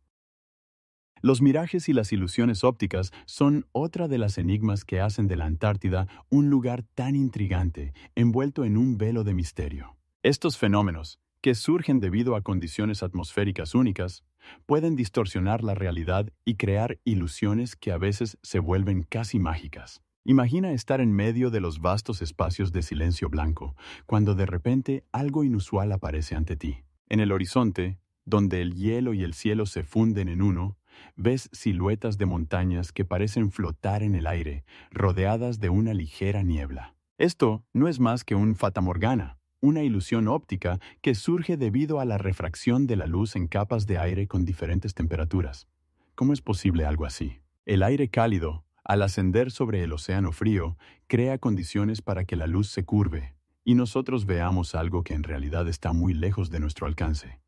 Los mirajes y las ilusiones ópticas son otra de las enigmas que hacen de la Antártida un lugar tan intrigante, envuelto en un velo de misterio. Estos fenómenos, que surgen debido a condiciones atmosféricas únicas, pueden distorsionar la realidad y crear ilusiones que a veces se vuelven casi mágicas. Imagina estar en medio de los vastos espacios de silencio blanco, cuando de repente algo inusual aparece ante ti. En el horizonte, donde el hielo y el cielo se funden en uno, ves siluetas de montañas que parecen flotar en el aire, rodeadas de una ligera niebla. Esto no es más que un fatamorgana, una ilusión óptica que surge debido a la refracción de la luz en capas de aire con diferentes temperaturas. ¿Cómo es posible algo así? El aire cálido, al ascender sobre el océano frío, crea condiciones para que la luz se curve, y nosotros veamos algo que en realidad está muy lejos de nuestro alcance.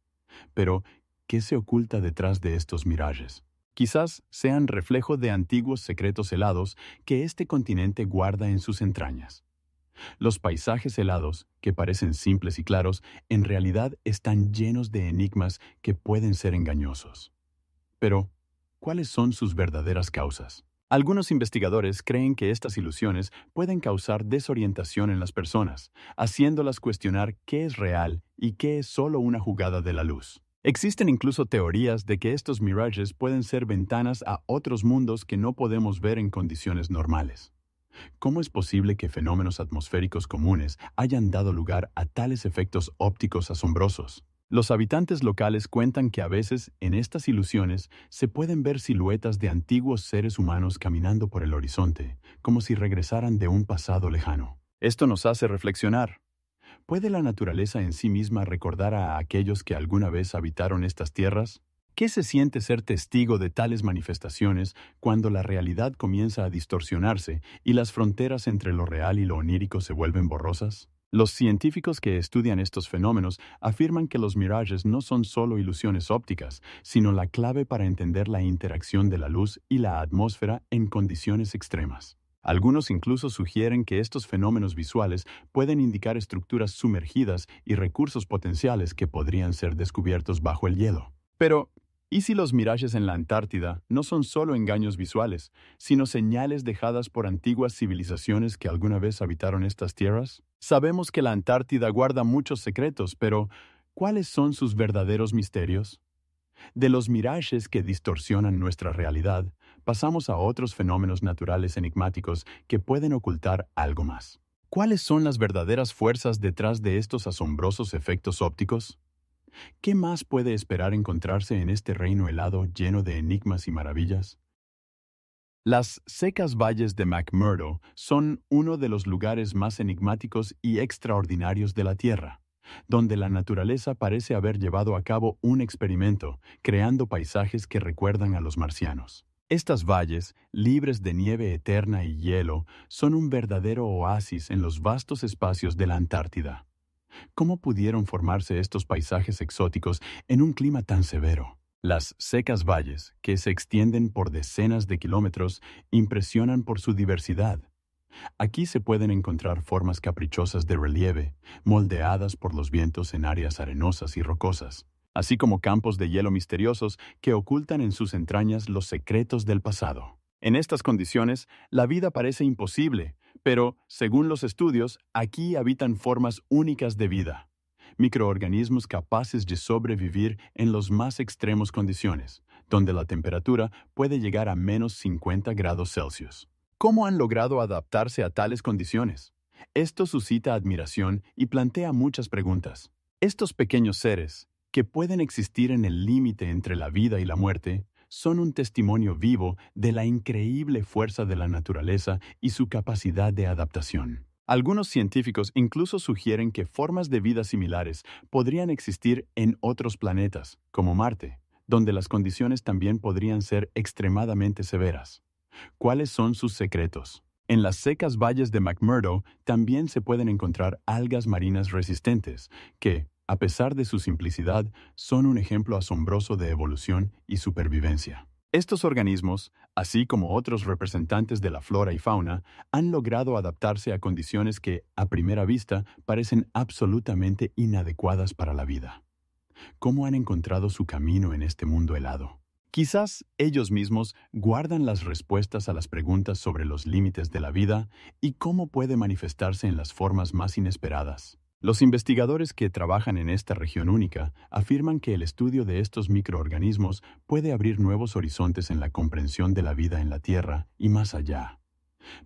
Pero, ¿qué se oculta detrás de estos mirajes? Quizás sean reflejo de antiguos secretos helados que este continente guarda en sus entrañas. Los paisajes helados, que parecen simples y claros, en realidad están llenos de enigmas que pueden ser engañosos. Pero, ¿cuáles son sus verdaderas causas? Algunos investigadores creen que estas ilusiones pueden causar desorientación en las personas, haciéndolas cuestionar qué es real y qué es solo una jugada de la luz. Existen incluso teorías de que estos mirages pueden ser ventanas a otros mundos que no podemos ver en condiciones normales. ¿Cómo es posible que fenómenos atmosféricos comunes hayan dado lugar a tales efectos ópticos asombrosos? Los habitantes locales cuentan que a veces, en estas ilusiones, se pueden ver siluetas de antiguos seres humanos caminando por el horizonte, como si regresaran de un pasado lejano. Esto nos hace reflexionar. ¿Puede la naturaleza en sí misma recordar a aquellos que alguna vez habitaron estas tierras? ¿Qué se siente ser testigo de tales manifestaciones cuando la realidad comienza a distorsionarse y las fronteras entre lo real y lo onírico se vuelven borrosas? Los científicos que estudian estos fenómenos afirman que los mirajes no son solo ilusiones ópticas, sino la clave para entender la interacción de la luz y la atmósfera en condiciones extremas. Algunos incluso sugieren que estos fenómenos visuales pueden indicar estructuras sumergidas y recursos potenciales que podrían ser descubiertos bajo el hielo. Pero, ¿y si los mirajes en la Antártida no son solo engaños visuales, sino señales dejadas por antiguas civilizaciones que alguna vez habitaron estas tierras? Sabemos que la Antártida guarda muchos secretos, pero ¿cuáles son sus verdaderos misterios? De los mirajes que distorsionan nuestra realidad, pasamos a otros fenómenos naturales enigmáticos que pueden ocultar algo más. ¿Cuáles son las verdaderas fuerzas detrás de estos asombrosos efectos ópticos? ¿Qué más puede esperar encontrarse en este reino helado lleno de enigmas y maravillas? Las secas valles de McMurdo son uno de los lugares más enigmáticos y extraordinarios de la Tierra, donde la naturaleza parece haber llevado a cabo un experimento, creando paisajes que recuerdan a los marcianos. Estas valles, libres de nieve eterna y hielo, son un verdadero oasis en los vastos espacios de la Antártida. ¿Cómo pudieron formarse estos paisajes exóticos en un clima tan severo? Las secas valles, que se extienden por decenas de kilómetros, impresionan por su diversidad. Aquí se pueden encontrar formas caprichosas de relieve, moldeadas por los vientos en áreas arenosas y rocosas, así como campos de hielo misteriosos que ocultan en sus entrañas los secretos del pasado. En estas condiciones, la vida parece imposible, pero, según los estudios, aquí habitan formas únicas de vida. Microorganismos capaces de sobrevivir en las más extremas condiciones, donde la temperatura puede llegar a menos 50 grados Celsius. ¿Cómo han logrado adaptarse a tales condiciones? Esto suscita admiración y plantea muchas preguntas. Estos pequeños seres, que pueden existir en el límite entre la vida y la muerte, son un testimonio vivo de la increíble fuerza de la naturaleza y su capacidad de adaptación. Algunos científicos incluso sugieren que formas de vida similares podrían existir en otros planetas, como Marte, donde las condiciones también podrían ser extremadamente severas. ¿Cuáles son sus secretos? En las secas valles de McMurdo también se pueden encontrar algas marinas resistentes, que, a pesar de su simplicidad, son un ejemplo asombroso de evolución y supervivencia. Estos organismos, así como otros representantes de la flora y fauna, han logrado adaptarse a condiciones que, a primera vista, parecen absolutamente inadecuadas para la vida. ¿Cómo han encontrado su camino en este mundo helado? Quizás ellos mismos guardan las respuestas a las preguntas sobre los límites de la vida y cómo puede manifestarse en las formas más inesperadas. Los investigadores que trabajan en esta región única afirman que el estudio de estos microorganismos puede abrir nuevos horizontes en la comprensión de la vida en la Tierra y más allá.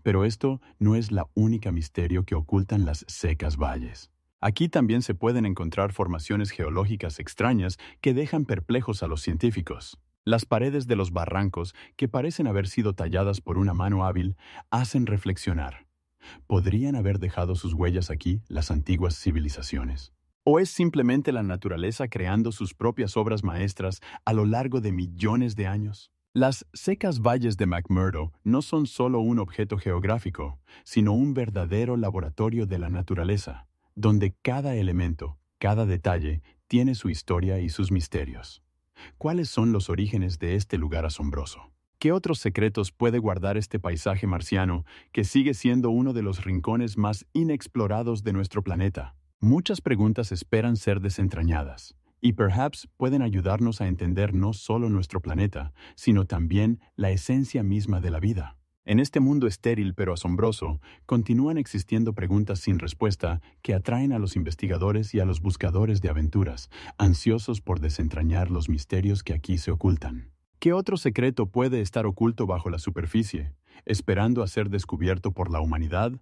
Pero esto no es la única misterio que ocultan las secas valles. Aquí también se pueden encontrar formaciones geológicas extrañas que dejan perplejos a los científicos. Las paredes de los barrancos, que parecen haber sido talladas por una mano hábil, hacen reflexionar. ¿Podrían haber dejado sus huellas aquí las antiguas civilizaciones? ¿O es simplemente la naturaleza creando sus propias obras maestras a lo largo de millones de años? Las secas valles de McMurdo no son solo un objeto geográfico, sino un verdadero laboratorio de la naturaleza, donde cada elemento, cada detalle, tiene su historia y sus misterios. ¿Cuáles son los orígenes de este lugar asombroso? ¿Qué otros secretos puede guardar este paisaje marciano que sigue siendo uno de los rincones más inexplorados de nuestro planeta? Muchas preguntas esperan ser desentrañadas, y perhaps pueden ayudarnos a entender no solo nuestro planeta, sino también la esencia misma de la vida. En este mundo estéril pero asombroso, continúan existiendo preguntas sin respuesta que atraen a los investigadores y a los buscadores de aventuras, ansiosos por desentrañar los misterios que aquí se ocultan. ¿Qué otro secreto puede estar oculto bajo la superficie, esperando a ser descubierto por la humanidad?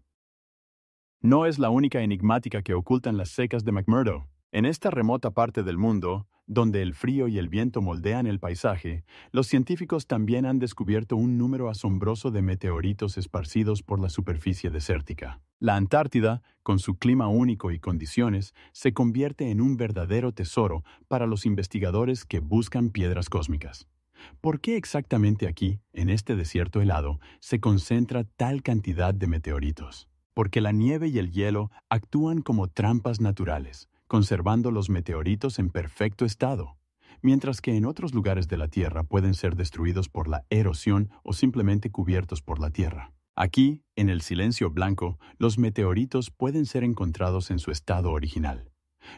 No es la única enigmática que ocultan las secas de McMurdo. En esta remota parte del mundo, donde el frío y el viento moldean el paisaje, los científicos también han descubierto un número asombroso de meteoritos esparcidos por la superficie desértica. La Antártida, con su clima único y condiciones, se convierte en un verdadero tesoro para los investigadores que buscan piedras cósmicas. ¿Por qué exactamente aquí, en este desierto helado, se concentra tal cantidad de meteoritos? Porque la nieve y el hielo actúan como trampas naturales, conservando los meteoritos en perfecto estado, mientras que en otros lugares de la Tierra pueden ser destruidos por la erosión o simplemente cubiertos por la Tierra. Aquí, en el silencio blanco, los meteoritos pueden ser encontrados en su estado original,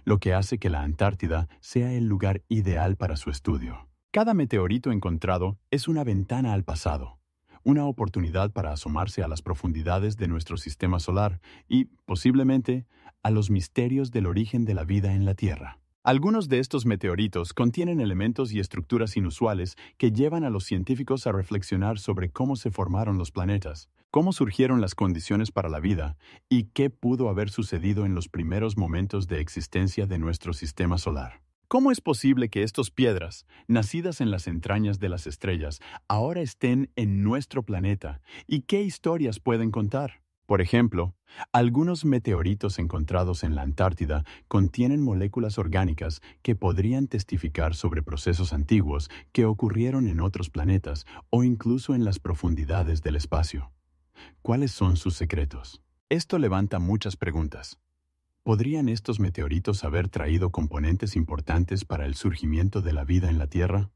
lo que hace que la Antártida sea el lugar ideal para su estudio. Cada meteorito encontrado es una ventana al pasado, una oportunidad para asomarse a las profundidades de nuestro sistema solar y, posiblemente, a los misterios del origen de la vida en la Tierra. Algunos de estos meteoritos contienen elementos y estructuras inusuales que llevan a los científicos a reflexionar sobre cómo se formaron los planetas, cómo surgieron las condiciones para la vida y qué pudo haber sucedido en los primeros momentos de existencia de nuestro sistema solar. ¿Cómo es posible que estas piedras, nacidas en las entrañas de las estrellas, ahora estén en nuestro planeta? ¿Y qué historias pueden contar? Por ejemplo, algunos meteoritos encontrados en la Antártida contienen moléculas orgánicas que podrían testificar sobre procesos antiguos que ocurrieron en otros planetas o incluso en las profundidades del espacio. ¿Cuáles son sus secretos? Esto levanta muchas preguntas. ¿Podrían estos meteoritos haber traído componentes importantes para el surgimiento de la vida en la Tierra?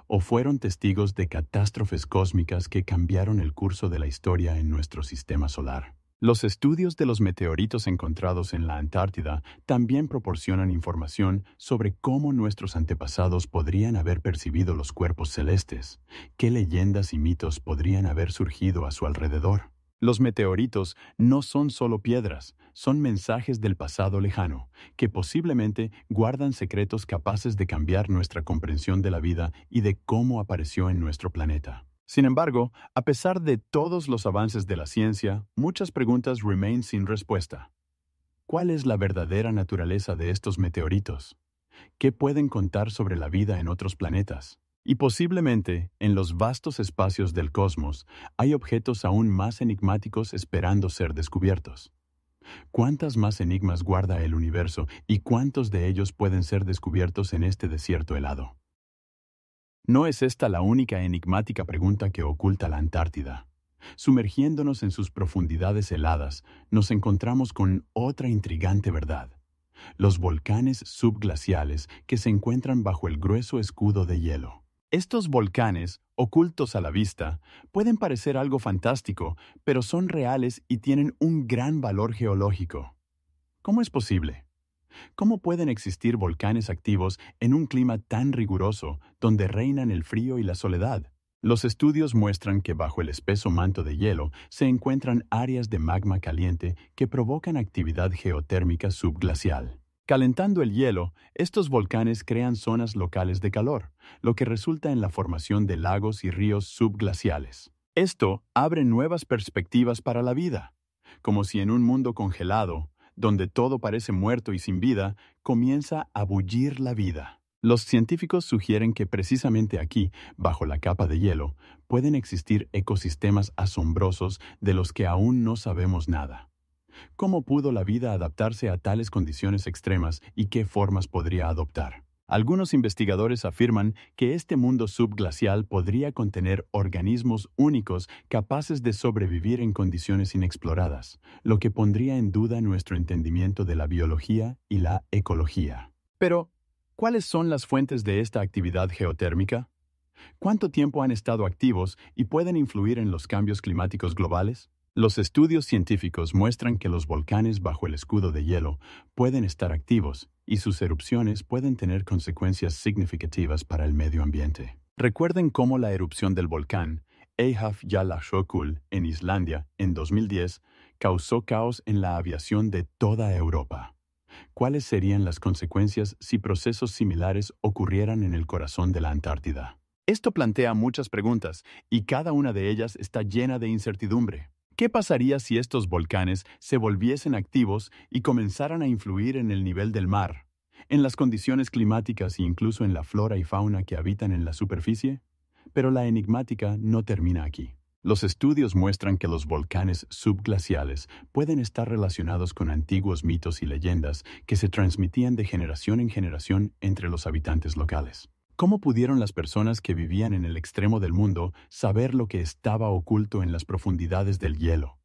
¿O fueron testigos de catástrofes cósmicas que cambiaron el curso de la historia en nuestro sistema solar? Los estudios de los meteoritos encontrados en la Antártida también proporcionan información sobre cómo nuestros antepasados podrían haber percibido los cuerpos celestes, qué leyendas y mitos podrían haber surgido a su alrededor. Los meteoritos no son solo piedras, son mensajes del pasado lejano, que posiblemente guardan secretos capaces de cambiar nuestra comprensión de la vida y de cómo apareció en nuestro planeta. Sin embargo, a pesar de todos los avances de la ciencia, muchas preguntas remain sin respuesta. ¿Cuál es la verdadera naturaleza de estos meteoritos? ¿Qué pueden contar sobre la vida en otros planetas? Y posiblemente, en los vastos espacios del cosmos, hay objetos aún más enigmáticos esperando ser descubiertos. ¿Cuántas más enigmas guarda el universo y cuántos de ellos pueden ser descubiertos en este desierto helado? No es esta la única enigmática pregunta que oculta la Antártida. Sumergiéndonos en sus profundidades heladas, nos encontramos con otra intrigante verdad: los volcanes subglaciales que se encuentran bajo el grueso escudo de hielo. Estos volcanes, ocultos a la vista, pueden parecer algo fantástico, pero son reales y tienen un gran valor geológico. ¿Cómo es posible? ¿Cómo pueden existir volcanes activos en un clima tan riguroso, donde reinan el frío y la soledad? Los estudios muestran que bajo el espeso manto de hielo se encuentran áreas de magma caliente que provocan actividad geotérmica subglacial. Calentando el hielo, estos volcanes crean zonas locales de calor, lo que resulta en la formación de lagos y ríos subglaciales. Esto abre nuevas perspectivas para la vida, como si en un mundo congelado, donde todo parece muerto y sin vida, comienza a bullir la vida. Los científicos sugieren que precisamente aquí, bajo la capa de hielo, pueden existir ecosistemas asombrosos de los que aún no sabemos nada. ¿Cómo pudo la vida adaptarse a tales condiciones extremas y qué formas podría adoptar? Algunos investigadores afirman que este mundo subglacial podría contener organismos únicos capaces de sobrevivir en condiciones inexploradas, lo que pondría en duda nuestro entendimiento de la biología y la ecología. Pero, ¿cuáles son las fuentes de esta actividad geotérmica? ¿Cuánto tiempo han estado activos y pueden influir en los cambios climáticos globales? Los estudios científicos muestran que los volcanes bajo el escudo de hielo pueden estar activos y sus erupciones pueden tener consecuencias significativas para el medio ambiente. Recuerden cómo la erupción del volcán Eyjafjallajökull en Islandia en 2010 causó caos en la aviación de toda Europa. ¿Cuáles serían las consecuencias si procesos similares ocurrieran en el corazón de la Antártida? Esto plantea muchas preguntas y cada una de ellas está llena de incertidumbre. ¿Qué pasaría si estos volcanes se volviesen activos y comenzaran a influir en el nivel del mar, en las condiciones climáticas e incluso en la flora y fauna que habitan en la superficie? Pero la enigmática no termina aquí. Los estudios muestran que los volcanes subglaciales pueden estar relacionados con antiguos mitos y leyendas que se transmitían de generación en generación entre los habitantes locales. ¿Cómo pudieron las personas que vivían en el extremo del mundo saber lo que estaba oculto en las profundidades del hielo?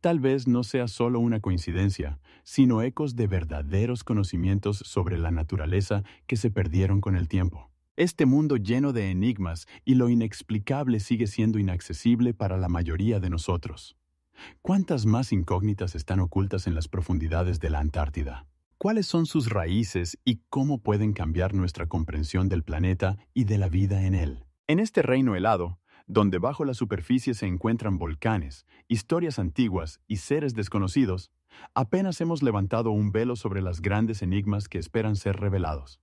Tal vez no sea solo una coincidencia, sino ecos de verdaderos conocimientos sobre la naturaleza que se perdieron con el tiempo. Este mundo lleno de enigmas y lo inexplicable sigue siendo inaccesible para la mayoría de nosotros. ¿Cuántas más incógnitas están ocultas en las profundidades de la Antártida? ¿Cuáles son sus raíces y cómo pueden cambiar nuestra comprensión del planeta y de la vida en él? En este reino helado, donde bajo la superficie se encuentran volcanes, historias antiguas y seres desconocidos, apenas hemos levantado un velo sobre los grandes enigmas que esperan ser revelados.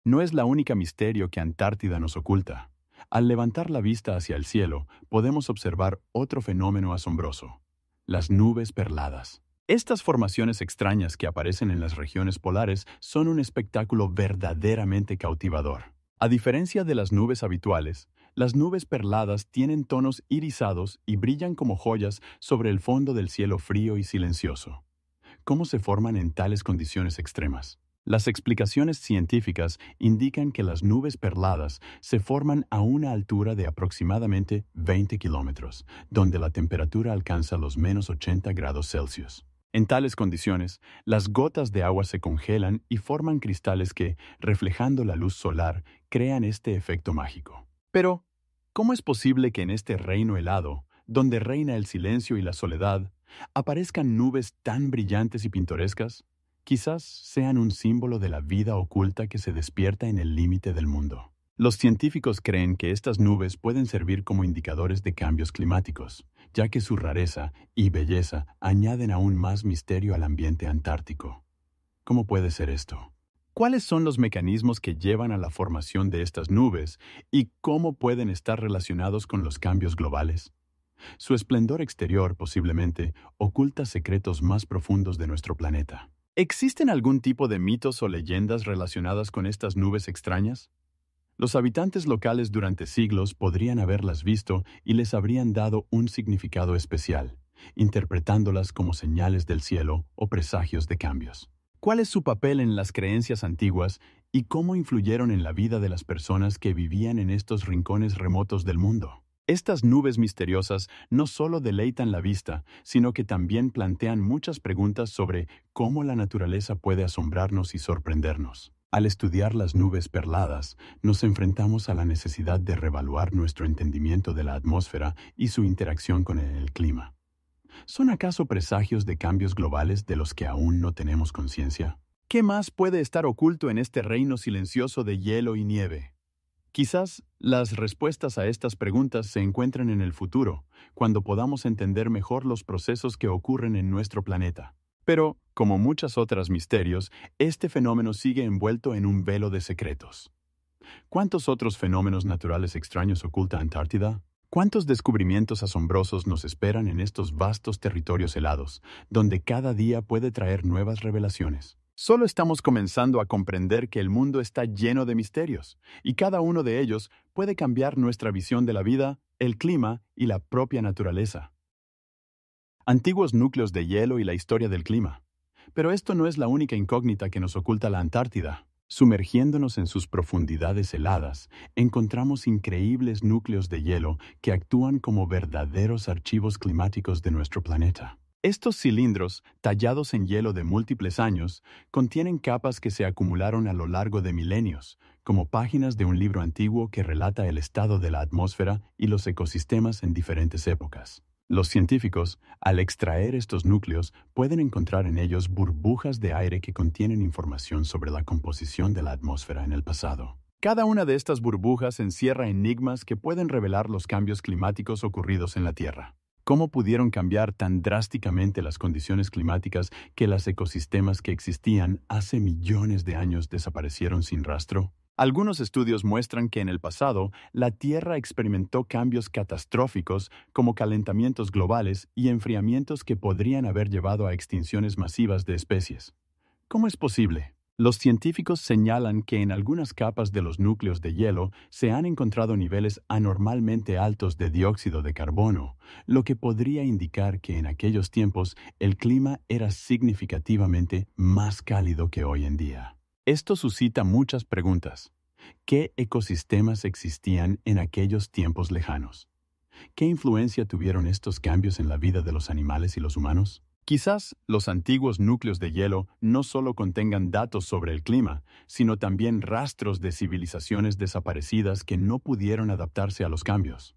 No es la única misterio que Antártida nos oculta. Al levantar la vista hacia el cielo, podemos observar otro fenómeno asombroso: las nubes perladas. Estas formaciones extrañas que aparecen en las regiones polares son un espectáculo verdaderamente cautivador. A diferencia de las nubes habituales, las nubes perladas tienen tonos irisados y brillan como joyas sobre el fondo del cielo frío y silencioso. ¿Cómo se forman en tales condiciones extremas? Las explicaciones científicas indican que las nubes perladas se forman a una altura de aproximadamente 20 kilómetros, donde la temperatura alcanza los -80 grados Celsius. En tales condiciones, las gotas de agua se congelan y forman cristales que, reflejando la luz solar, crean este efecto mágico. Pero, ¿cómo es posible que en este reino helado, donde reina el silencio y la soledad, aparezcan nubes tan brillantes y pintorescas? Quizás sean un símbolo de la vida oculta que se despierta en el límite del mundo. Los científicos creen que estas nubes pueden servir como indicadores de cambios climáticos, ya que su rareza y belleza añaden aún más misterio al ambiente antártico. ¿Cómo puede ser esto? ¿Cuáles son los mecanismos que llevan a la formación de estas nubes y cómo pueden estar relacionados con los cambios globales? Su esplendor exterior, posiblemente, oculta secretos más profundos de nuestro planeta. ¿Existen algún tipo de mitos o leyendas relacionadas con estas nubes extrañas? Los habitantes locales durante siglos podrían haberlas visto y les habrían dado un significado especial, interpretándolas como señales del cielo o presagios de cambios. ¿Cuál es su papel en las creencias antiguas y cómo influyeron en la vida de las personas que vivían en estos rincones remotos del mundo? Estas nubes misteriosas no solo deleitan la vista, sino que también plantean muchas preguntas sobre cómo la naturaleza puede asombrarnos y sorprendernos. Al estudiar las nubes perladas, nos enfrentamos a la necesidad de reevaluar nuestro entendimiento de la atmósfera y su interacción con el clima. ¿Son acaso presagios de cambios globales de los que aún no tenemos conciencia? ¿Qué más puede estar oculto en este reino silencioso de hielo y nieve? Quizás las respuestas a estas preguntas se encuentren en el futuro, cuando podamos entender mejor los procesos que ocurren en nuestro planeta. Pero, como muchos otros misterios, este fenómeno sigue envuelto en un velo de secretos. ¿Cuántos otros fenómenos naturales extraños oculta Antártida? ¿Cuántos descubrimientos asombrosos nos esperan en estos vastos territorios helados, donde cada día puede traer nuevas revelaciones? Solo estamos comenzando a comprender que el mundo está lleno de misterios, y cada uno de ellos puede cambiar nuestra visión de la vida, el clima y la propia naturaleza. Antiguos núcleos de hielo y la historia del clima. Pero esto no es la única incógnita que nos oculta la Antártida. Sumergiéndonos en sus profundidades heladas, encontramos increíbles núcleos de hielo que actúan como verdaderos archivos climáticos de nuestro planeta. Estos cilindros, tallados en hielo de múltiples años, contienen capas que se acumularon a lo largo de milenios, como páginas de un libro antiguo que relata el estado de la atmósfera y los ecosistemas en diferentes épocas. Los científicos, al extraer estos núcleos, pueden encontrar en ellos burbujas de aire que contienen información sobre la composición de la atmósfera en el pasado. Cada una de estas burbujas encierra enigmas que pueden revelar los cambios climáticos ocurridos en la Tierra. ¿Cómo pudieron cambiar tan drásticamente las condiciones climáticas que los ecosistemas que existían hace millones de años desaparecieron sin rastro? Algunos estudios muestran que en el pasado, la Tierra experimentó cambios catastróficos como calentamientos globales y enfriamientos que podrían haber llevado a extinciones masivas de especies. ¿Cómo es posible? Los científicos señalan que en algunas capas de los núcleos de hielo se han encontrado niveles anormalmente altos de dióxido de carbono, lo que podría indicar que en aquellos tiempos el clima era significativamente más cálido que hoy en día. Esto suscita muchas preguntas. ¿Qué ecosistemas existían en aquellos tiempos lejanos? ¿Qué influencia tuvieron estos cambios en la vida de los animales y los humanos? Quizás los antiguos núcleos de hielo no solo contengan datos sobre el clima, sino también rastros de civilizaciones desaparecidas que no pudieron adaptarse a los cambios.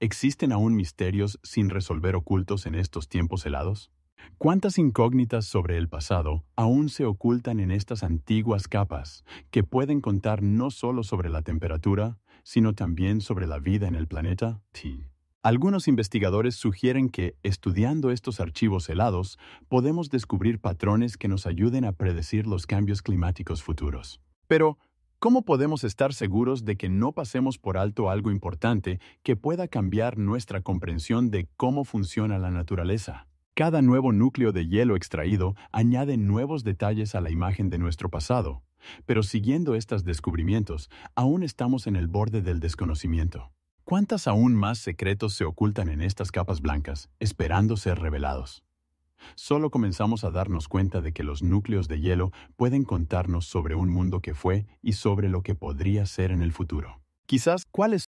¿Existen aún misterios sin resolver ocultos en estos tiempos helados? ¿Cuántas incógnitas sobre el pasado aún se ocultan en estas antiguas capas que pueden contar no solo sobre la temperatura, sino también sobre la vida en el planeta? Sí. Algunos investigadores sugieren que, estudiando estos archivos helados, podemos descubrir patrones que nos ayuden a predecir los cambios climáticos futuros. Pero, ¿cómo podemos estar seguros de que no pasemos por alto algo importante que pueda cambiar nuestra comprensión de cómo funciona la naturaleza? Cada nuevo núcleo de hielo extraído añade nuevos detalles a la imagen de nuestro pasado, pero siguiendo estos descubrimientos, aún estamos en el borde del desconocimiento. ¿Cuántas aún más secretos se ocultan en estas capas blancas, esperando ser revelados? Solo comenzamos a darnos cuenta de que los núcleos de hielo pueden contarnos sobre un mundo que fue y sobre lo que podría ser en el futuro. Quizás, ¿cuál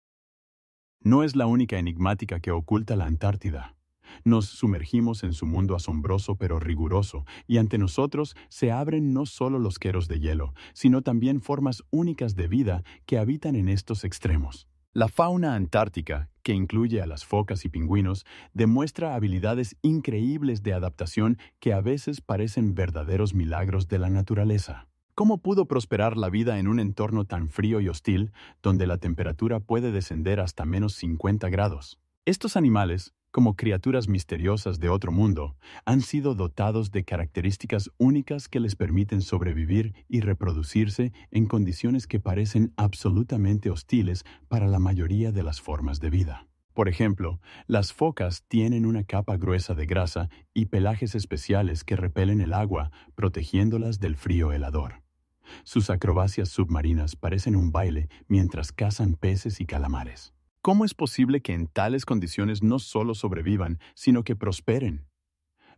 no es la única enigmática que oculta la Antártida? Nos sumergimos en su mundo asombroso pero riguroso, y ante nosotros se abren no solo los queros de hielo, sino también formas únicas de vida que habitan en estos extremos. La fauna antártica, que incluye a las focas y pingüinos, demuestra habilidades increíbles de adaptación que a veces parecen verdaderos milagros de la naturaleza. ¿Cómo pudo prosperar la vida en un entorno tan frío y hostil, donde la temperatura puede descender hasta menos 50 grados? Estos animales, como criaturas misteriosas de otro mundo, han sido dotados de características únicas que les permiten sobrevivir y reproducirse en condiciones que parecen absolutamente hostiles para la mayoría de las formas de vida. Por ejemplo, las focas tienen una capa gruesa de grasa y pelajes especiales que repelen el agua, protegiéndolas del frío helador. Sus acrobacias submarinas parecen un baile mientras cazan peces y calamares. ¿Cómo es posible que en tales condiciones no solo sobrevivan, sino que prosperen?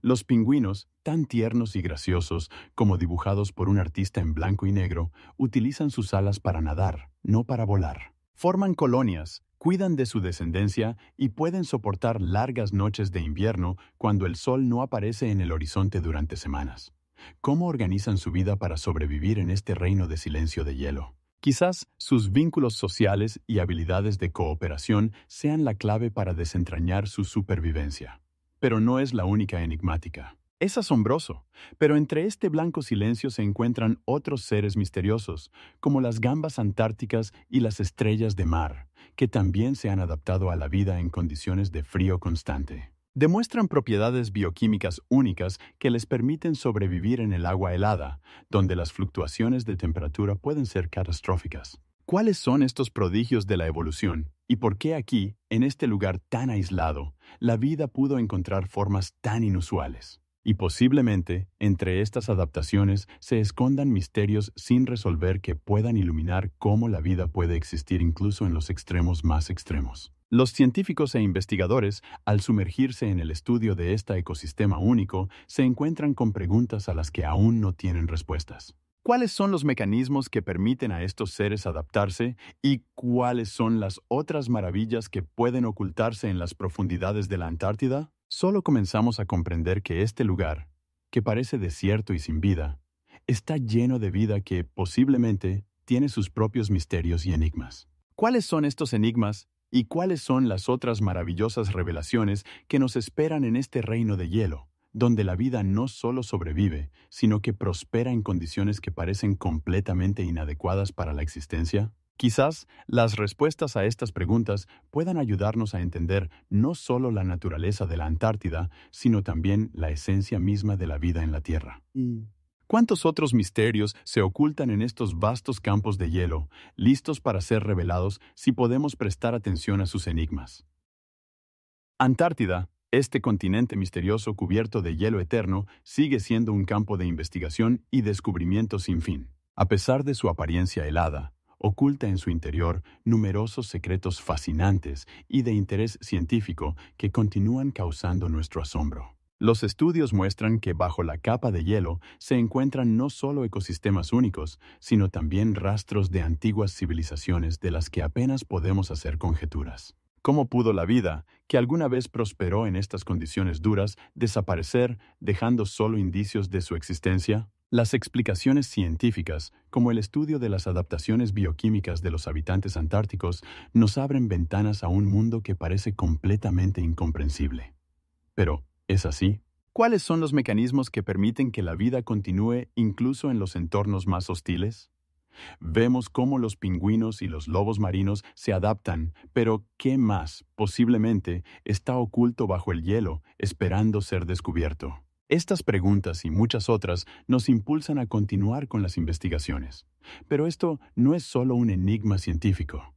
Los pingüinos, tan tiernos y graciosos como dibujados por un artista en blanco y negro, utilizan sus alas para nadar, no para volar. Forman colonias, cuidan de su descendencia y pueden soportar largas noches de invierno cuando el sol no aparece en el horizonte durante semanas. ¿Cómo organizan su vida para sobrevivir en este reino de silencio de hielo? Quizás sus vínculos sociales y habilidades de cooperación sean la clave para desentrañar su supervivencia. Pero no es la única enigmática. Es asombroso, pero entre este blanco silencio se encuentran otros seres misteriosos, como las gambas antárticas y las estrellas de mar, que también se han adaptado a la vida en condiciones de frío constante. Demuestran propiedades bioquímicas únicas que les permiten sobrevivir en el agua helada, donde las fluctuaciones de temperatura pueden ser catastróficas. ¿Cuáles son estos prodigios de la evolución? ¿Y por qué aquí, en este lugar tan aislado, la vida pudo encontrar formas tan inusuales? Y posiblemente, entre estas adaptaciones, se escondan misterios sin resolver que puedan iluminar cómo la vida puede existir incluso en los extremos más extremos. Los científicos e investigadores, al sumergirse en el estudio de este ecosistema único, se encuentran con preguntas a las que aún no tienen respuestas. ¿Cuáles son los mecanismos que permiten a estos seres adaptarse y cuáles son las otras maravillas que pueden ocultarse en las profundidades de la Antártida? Solo comenzamos a comprender que este lugar, que parece desierto y sin vida, está lleno de vida que, posiblemente, tiene sus propios misterios y enigmas. ¿Cuáles son estos enigmas y cuáles son las otras maravillosas revelaciones que nos esperan en este reino de hielo, donde la vida no solo sobrevive, sino que prospera en condiciones que parecen completamente inadecuadas para la existencia? Quizás las respuestas a estas preguntas puedan ayudarnos a entender no solo la naturaleza de la Antártida, sino también la esencia misma de la vida en la Tierra. ¿Cuántos otros misterios se ocultan en estos vastos campos de hielo, listos para ser revelados si podemos prestar atención a sus enigmas? Antártida, este continente misterioso cubierto de hielo eterno, sigue siendo un campo de investigación y descubrimiento sin fin. A pesar de su apariencia helada, oculta en su interior numerosos secretos fascinantes y de interés científico que continúan causando nuestro asombro. Los estudios muestran que bajo la capa de hielo se encuentran no solo ecosistemas únicos, sino también rastros de antiguas civilizaciones de las que apenas podemos hacer conjeturas. ¿Cómo pudo la vida, que alguna vez prosperó en estas condiciones duras, desaparecer, dejando solo indicios de su existencia? Las explicaciones científicas, como el estudio de las adaptaciones bioquímicas de los habitantes antárticos, nos abren ventanas a un mundo que parece completamente incomprensible. Pero, ¿es así? ¿Cuáles son los mecanismos que permiten que la vida continúe incluso en los entornos más hostiles? Vemos cómo los pingüinos y los lobos marinos se adaptan, pero ¿qué más, posiblemente, está oculto bajo el hielo, esperando ser descubierto? Estas preguntas y muchas otras nos impulsan a continuar con las investigaciones. Pero esto no es solo un enigma científico.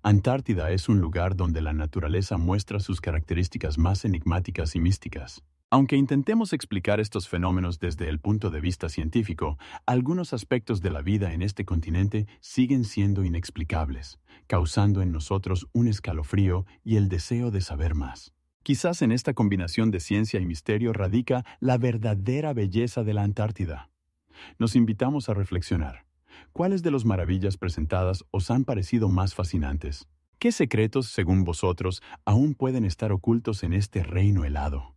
Antártida es un lugar donde la naturaleza muestra sus características más enigmáticas y místicas. Aunque intentemos explicar estos fenómenos desde el punto de vista científico, algunos aspectos de la vida en este continente siguen siendo inexplicables, causando en nosotros un escalofrío y el deseo de saber más. Quizás en esta combinación de ciencia y misterio radica la verdadera belleza de la Antártida. Nos invitamos a reflexionar. ¿Cuáles de las maravillas presentadas os han parecido más fascinantes? ¿Qué secretos, según vosotros, aún pueden estar ocultos en este reino helado?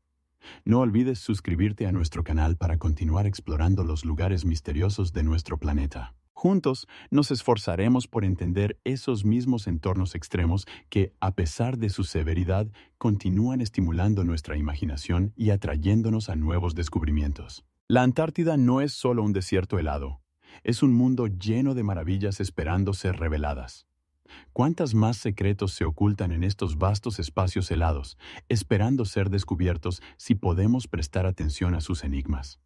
No olvides suscribirte a nuestro canal para continuar explorando los lugares misteriosos de nuestro planeta. Juntos, nos esforzaremos por entender esos mismos entornos extremos que, a pesar de su severidad, continúan estimulando nuestra imaginación y atrayéndonos a nuevos descubrimientos. La Antártida no es solo un desierto helado, es un mundo lleno de maravillas esperando ser reveladas. ¿Cuántas más secretos se ocultan en estos vastos espacios helados, esperando ser descubiertos si podemos prestar atención a sus enigmas?